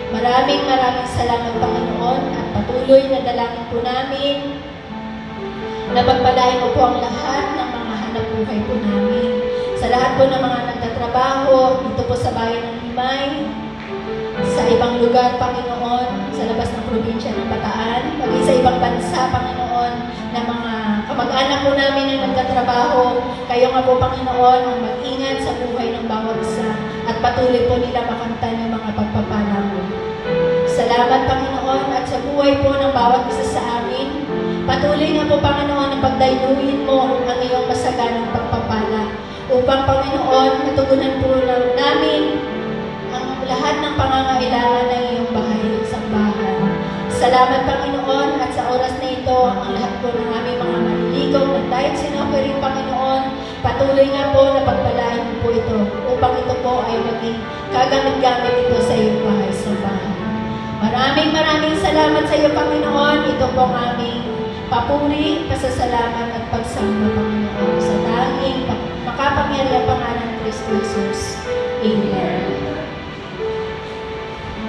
Maraming salamat, Panginoon, at patuloy na dalangin po namin na pagpalain mo po ang lahat ng mga hanap buhay po namin. Sa lahat po ng mga nagtatrabaho, dito po sa bayan ng Limay, sa ibang lugar, Panginoon, sa labas ng probinsya ng Bataan, maging sa ibang bansa, Panginoon, na mga kamag-anak po namin na nagtatrabaho, kayo nga po, Panginoon, ang mag-ingat sa buhay ng bawat isa at patuloy po nila makamtan yung mga pagpapala mo. Salamat, Panginoon, at sa buhay po ng bawat isa sa amin, patuloy nga po, Panginoon, na pagdayuhin mo ang iyong masaganang pagpapala upang, Panginoon, natugunan po namin ang lahat ng pangangailangan ng iyong bahay sa bahay. Salamat, Panginoon, at sa oras na ito, ang lahat po ng aming mga maliligaw na tayong sinofering, Panginoon, patuloy nga po na pagpalain niyo po ito upang ito po ay maging kagamit-gamit ito sa iyong bahay sa bahay. Maraming salamat sa iyo, Panginoon. Ito po ang aming papuri, pasasalamat at pagsamba, Panginoon, sa tanging makapangyarihan pangalan ng Kristo Jesus. Amen.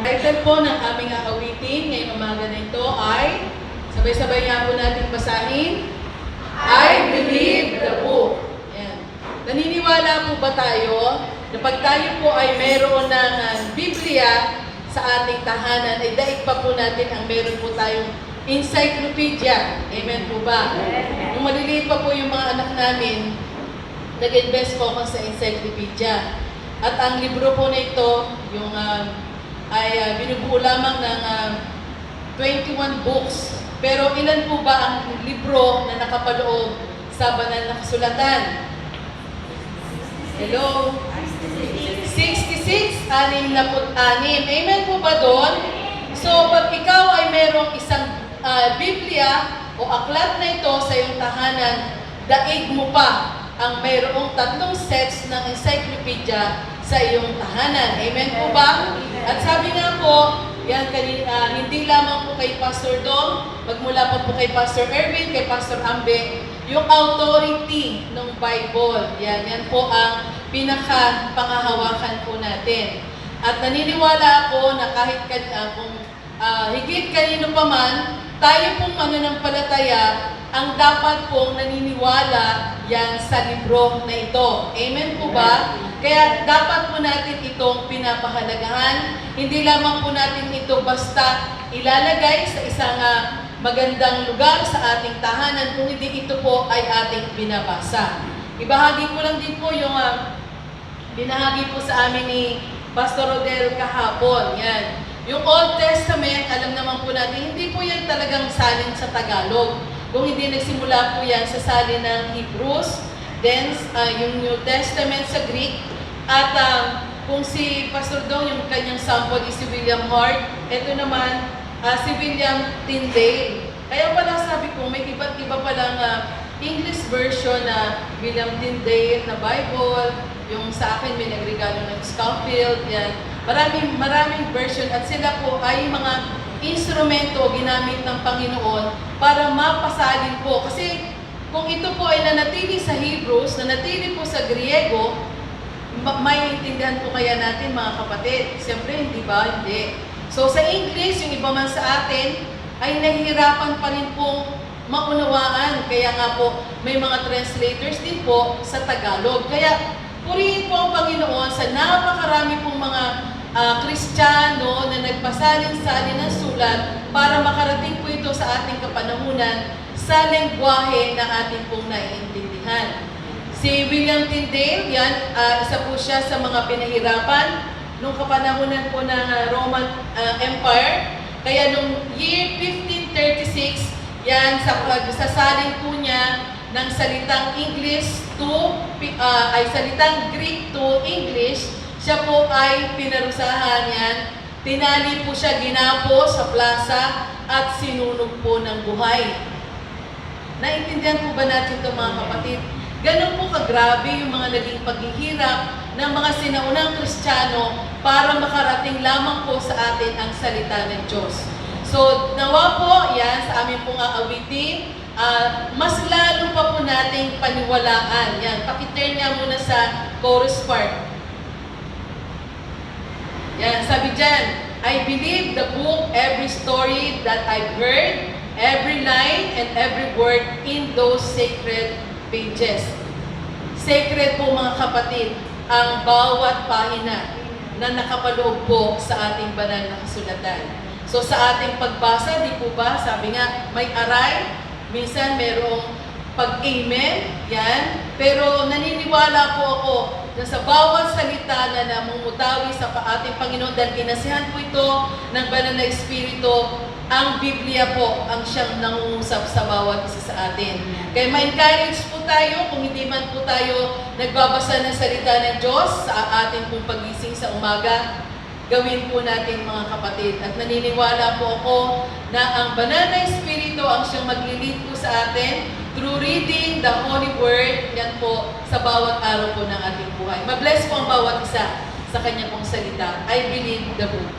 Title po ng aming aawitin ngayong umaga na ito ay, sabay-sabay nga po natin basahin, I believe the book. Yan. Naniniwala po ba tayo na pag tayo po ay meron ng Biblia sa ating tahanan, ay daig pa po natin ang meron po tayong encyclopedia. Amen po ba? Nung maliliit pa po yung mga anak namin, nag-invest po ako sa encyclopedia. At ang libro po na ito, yung ay binubuo lamang ng 21 books. Pero ilan po ba ang libro na nakapaloob sa banal na kasulatan? Hello? 66, 66. Amen po ba doon? So, pag ikaw ay merong isang Biblia o aklat na ito sa iyong tahanan, daig mo pa ang mayroong 3 sets ng encyclopedia sa iyong tahanan. Amen po ba? At sabi nga po, yan kanina, hindi lamang po kay Pastor Dong, magmula pa po kay Pastor Erwin, kay Pastor Ambe, yung authority ng Bible. Yan po ang pinaka-pangahawakan po natin. At naniniwala ako na kahit kung higit kanino pa man, tayo pong mananampalataya ang dapat pong naniniwala yan sa libro na ito. Amen po ba? Kaya dapat po natin itong pinapahalagahan. Hindi lamang po natin ito basta ilalagay sa isang magandang lugar sa ating tahanan, kung hindi ito po ay ating binabasa. Ibahagi ko lang din po yung binahagi po sa amin ni Pastor Rodel kahapon. Yan. Yung Old Testament, alam naman po natin, hindi po yan talagang salin sa Tagalog. Kung hindi nagsimula po yan sa salin ng Hebrews, then yung New Testament sa Greek, at kung si Pastor Dong, yung kanyang sample is si William Hart, ito naman, si William Tyndale. Kaya pala sabi ko, may iba't iba palang English version na William Tyndale na Bible, yung sa akin may nagregalo ng Scofield, yan. Maraming version at sila po ay mga instrumento ginamit ng Panginoon para mapasalin po. Kasi kung ito po ay nanatili sa Hebrews, nanatili po sa Griego, may intindihan po kaya natin mga kapatid. Siyempre, hindi ba? Hindi. So sa English, yung iba man sa atin, ay nahihirapan pa rin pong maunawaan. Kaya nga po, may mga translators din po sa Tagalog. Kaya purihin po ang Panginoon sa napakarami pong mga Kristiyano na nagpasalin-salin ng sulat para makarating po ito sa ating kapanahunan sa lengguwahe na ating pong naiintindihan. Si William Tyndale, yan, isa po siya sa mga pinahirapan nung kapanahunan po ng Roman Empire. Kaya nung year 1536, yan, sa pagsasalin po niya ng salitang English to, salitang Greek to English, siya po ay pinarusahan yan. Tinali po siya, ginapo sa plaza at sinunog po ng buhay. Naintindihan po ba natin ito mga kapatid? Ganun po kagrabe yung mga naging paghihirap ng mga sinaunang Kristiyano para makarating lamang po sa atin ang salita ng Diyos. So, nawa po yan sa aming pong aawitin, mas lalo pa po nating paniwalaan. Yan, pakiturn nga muna sa chorus part. Yan, sabi dyan, I believe the book, every story that I've heard, every line and every word in those sacred pages. Sacred po mga kapatid, ang bawat pahina na nakapaloob po sa ating banal na kasulatan. So sa ating pagbasa, di po ba, sabi nga, may aray, minsan merong pag-amen, yan. Pero naniniwala po ako na sa bawat salita na namumutawi sa ating Panginoon dahil kinasihan po ito ng banal na Espiritu, ang Biblia po ang siyang nangungusap sa bawat isa sa atin. Kaya ma-encourage po tayo, kung hindi man po tayo nagbabasa ng salita ng Diyos sa ating pong pagising sa umaga, gawin po natin mga kapatid. At naniniwala po ako na ang banal na Espiritu ang siyang maglilid po sa atin through reading the Holy Word, yan po, sa bawat araw po ng ating buhay. Mabless po ang bawat isa sa kanya pong salita. I believe the book.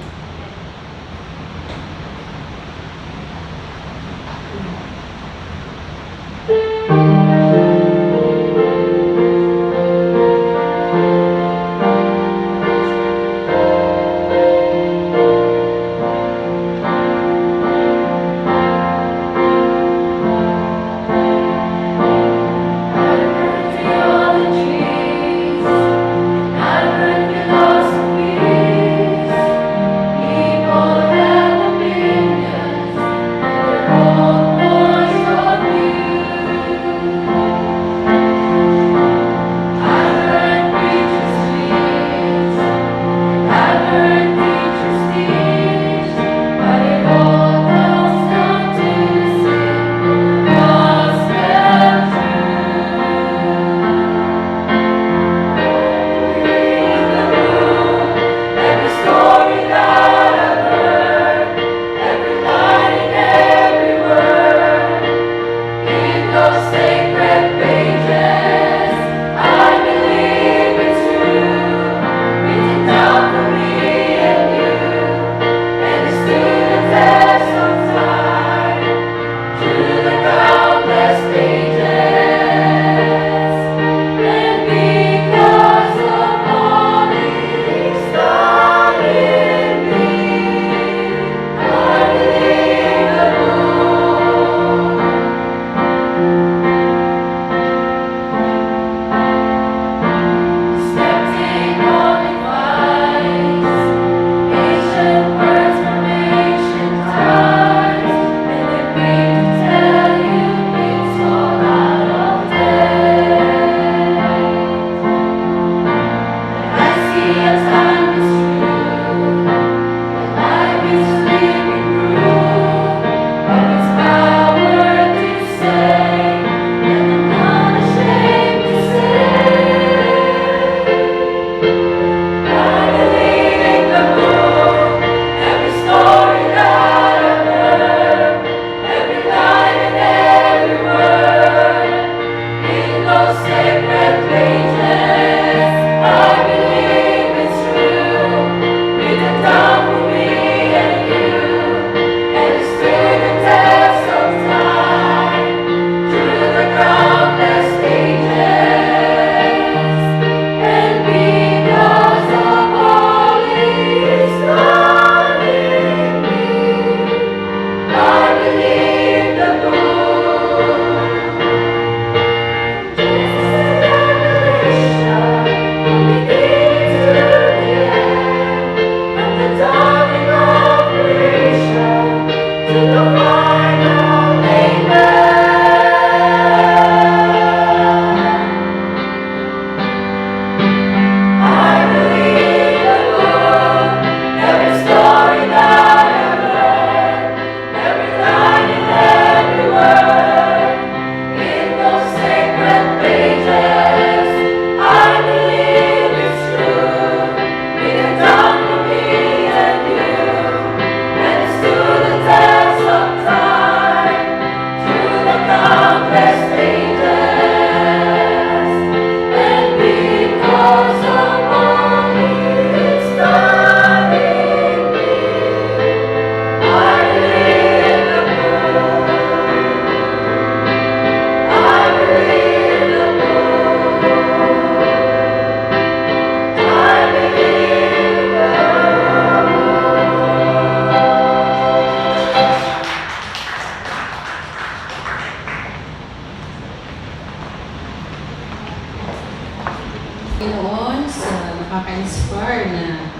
Panginoon sa nakaka-inspire na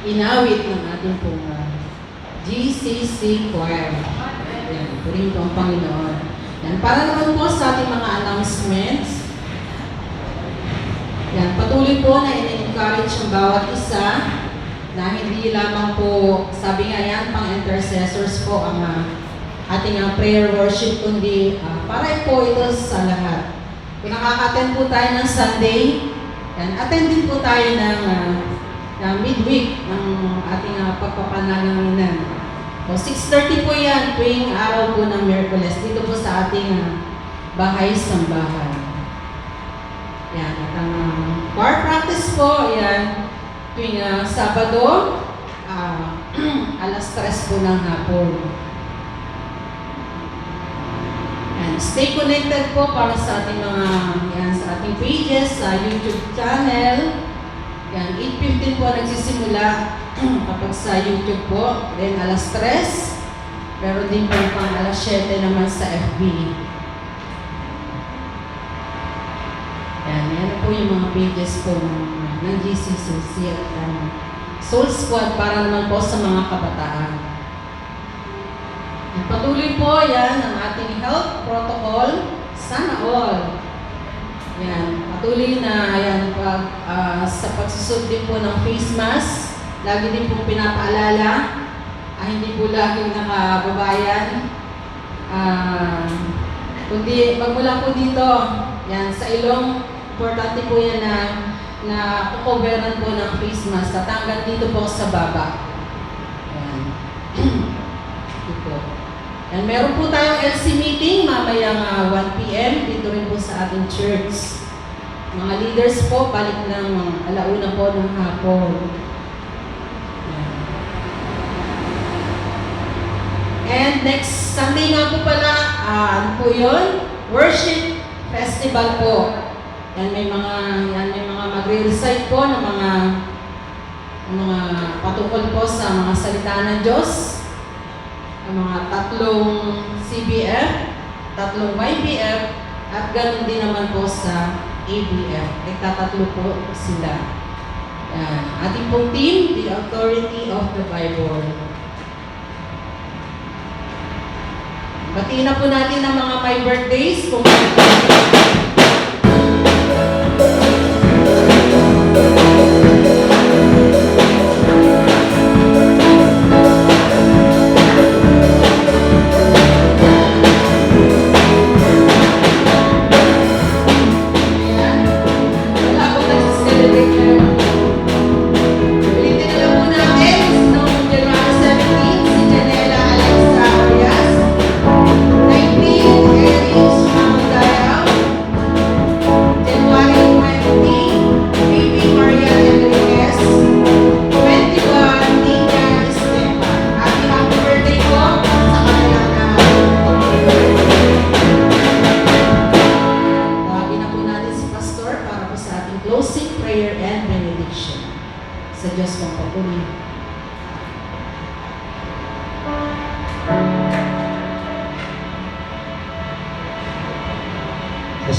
inawit ng ating pong GCC choir. Yan, purihin ko ang Panginoon. Yan, para naman po sa ating mga announcements. Yan, patuloy po na in-encourage ang bawat isa na hindi lamang po, sabi nga yan, pang-intercessors po ang ating prayer worship, kundi para po ito sa lahat. Kung nakaka-attend po tayo ng Sunday, yan, attend din po tayo ng midweek ng ating pagpapanalangin. So 6:30 po yan, tuwing araw po ng Miyerkules, dito po sa ating bahay-sambahan. Yan, at ang choir practice po, yan, tuwing Sabado, alas 3 po ng hapon. And stay connected po para sa ating mga, yan, sa ating pages, sa YouTube channel. Yan, 8:15 po nagsisimula kapag sa YouTube po. Then alas 3, pero din po pang alas 7 naman sa FB. Yan po yung mga pages po ng GCCC at Soul Squad para naman po sa mga kabataan. Patuloy po yan ang ating health protocol. Sana all. Yan, patuloy na yan sa pagsusot din po ng face mask. Lagi din po pinapaalala. Hindi po laging nakababayan. Kundi magmula po dito, yan, sa ilong, importante po yan na kukoveran po ng face mask at hanggang dito po sa baba. Yan. Ito. And meron po tayong LC meeting mamayang 1 p.m. dito rin po sa ating church. Mga leaders po, balik ng alauna po ng hapon. Yan. And next Sunday nga po pala, ano po yun? Worship Festival po. Yan, may mga magre-recite po ng mga patungkol po sa mga salita ng Diyos. Ang mga 3 CBF, 3 YBF, at ganoon din naman po sa ABF. Nagtatatlo po sila. Yan. Ating pong team, the authority of the Bible. Batiin na po natin ang mga my birthdays. Kung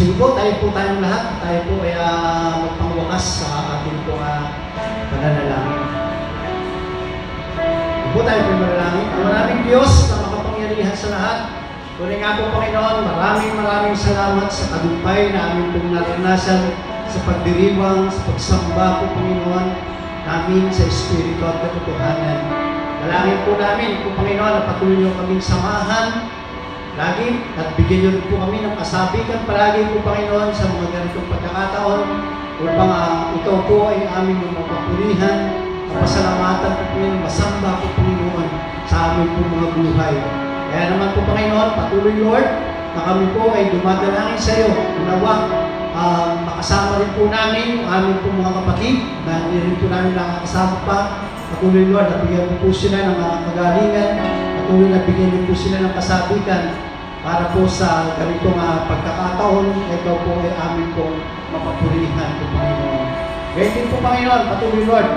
Sige po, tayong lahat. Tayo po ay magpangwakas sa ating pong pananalangin. Po tayo po manalangin. Ang maraming Diyos na makapangyarihan sa lahat. Tunay nga po, Panginoon, maraming salamat sa tagumpay na aming pong naranasan sa pagdiriwang, sa pagsamba po, Panginoon, namin sa Espiritu at katotohanan. Dalangin po namin po, Panginoon, na patuloy niyo kaming samahan lagi at bigyan niyo rin po kami ng kasabikan palagi po, Panginoon, sa mga ganitong pagkakataon upang ito po ay aming mapapurihan, mapasalamatan po, Panginoon, masamba po, Panginoon, sa aming po mga buhay. Kaya naman po, Panginoon, patuloy, Lord, na kami po ay dumadalangin sa iyo. Unawa, makasama rin po namin ang aming po mga kapatid na hindi rin po namin nakakasama pa. Patuloy, Lord, nabigyan po sila ng kagalingan. Patuloy na bigyan niyo po sila ng kasabikan para po sa ganitong pagkakataon, ikaw po ay amin pong mapapurihan po, Panginoon. Ganyan po, Panginoon, patuloy, Lord,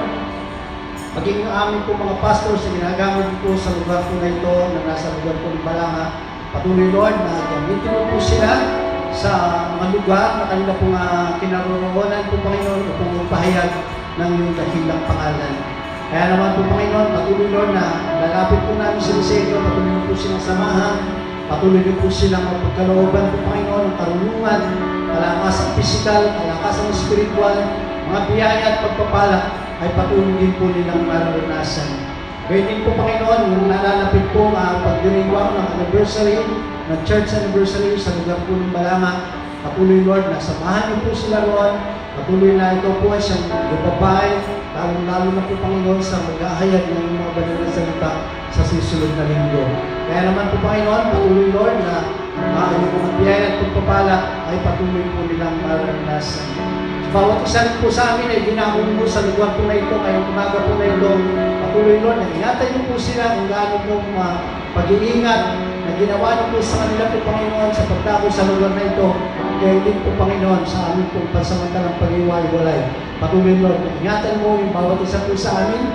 maging amin po mga pastors na ginagamit po sa lugar po na ito, na nasa lugar po ng Balanga. Patuloy, Lord, na gamitin mo po sila sa mga lugar na kanila pong kinaroroonan po, Panginoon, upang magpahayag ng iyong dakilang pangalan. Kaya naman po, Panginoon, patuloy, Lord, na lalapit po namin sa Liseo, patuloy po silang samahan, patuloy po silang magpagkalooban po, Panginoon, ng karunungan, kalakasang pisikal, kalakasang spiritual, mga biyaya at pagpapala ay patuloy din po nilang mararanasan. Gayun din po, Panginoon, yung nalalapit po pagdiriwang ng anniversary, ng church anniversary sa lugar po ng Balanga, patuloy, Lord, na samahan niyo po sila roon, patuloy na ito po ay siyang gababay, lalo na po, Panginoon, sa mag-ahayag ng mga banal na salita sa susunod na linggo. Kaya naman po, Panginoon, patuloy, Lord, na yung mga biyaya at pagpapala ay patuloy po nilang maranasan. Bawat isa rin po sa amin ay ginamon mo sa lugar po na ito, ngayong umaga po na ito, patuloy Lord, na ingatan niyo po sila kung gaano pong pag-iingat na ginawa niyo po sa kanila po Panginoon sa pagdako sa lugar na ito. Kaya din po Panginoon sa amin pong pansamantalang pag-iwalay. Patuloy Lord, na ingatan mo yung bawat isa po sa amin.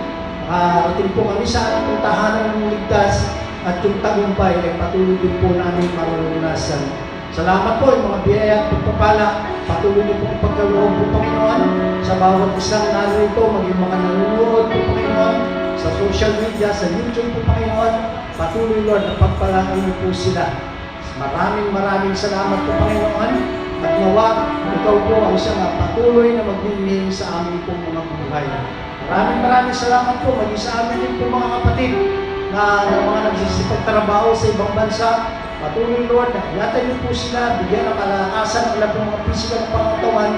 Ating po kami sa ating pong tahanan ng ligtas at yung tagumpay ay patuloy din po namin maranasan. Salamat po yung mga biyaya at pagpapala. Patuloy niyo pong pagkaloob po Panginoon sa bawat isang narito, maging mga nanonood po Panginoon sa social media, sa YouTube po Panginoon. Patuloy Lord na pagpalain niyo po sila. Maraming salamat po Panginoon at nawa ikaw po ang isang patuloy na magniningning sa aming pong mga buhay. Maraming salamat po maging sa amin din po mga kapatid na mga nagsisipagtrabaho sa ibang bansa. Patuloy Lord, na ingatan niyo po sila, bigyan ng kalakasan ang ilang mga pisikal na pangatawan,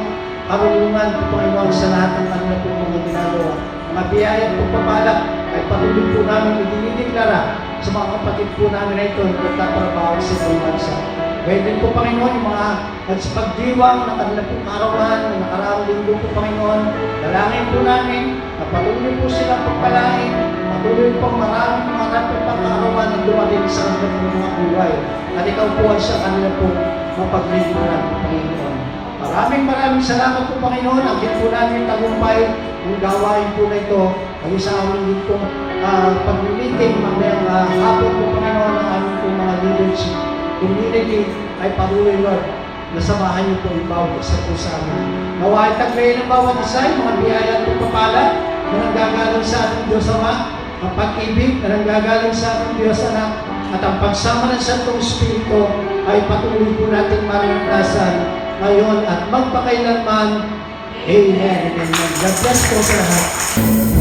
karunungan po Panginoon sa lahat ng kanilang po mga ginagawa. Mga biyaya at pagpapala ay patuloy po namin idinideklara sa mga kapatid po namin na ito na nagtatrabaho sa ibang bansa. Gaya din po Panginoon, yung mga nagsipagdiwang ng kanilang po karawan, ng nakaraang linggo po Panginoon, dalangin po namin na patuloy po silang pagpalain, patuloy pong maraming mga dapat pang karawan na dumating sa kanilang mga buhay. At ikaw po ay sa kanila po mapaglingkuran po Panginoon. Maraming salamat po Panginoon. Ang po namin tagumpay ng gawain po na ito. Ang isa amin din po pag-meeting mamayang hapon po Panginoon ng aming po mga leadership community ay patuloy Lord. Nasamahan niyo po yung bawat isa po sa amin. Nawa ay taglayin ng bawat isa, yung mga biyaya at pagpapala na nanggagaling sa ating Diyos Ama, ang pag-ibig na nanggagaling sa ating Diyos Anak, at ang pagsama ng Santong Espiritu ay patuloy po natin maranasan ngayon at magpakailanman. Amen. God bless po sa lahat.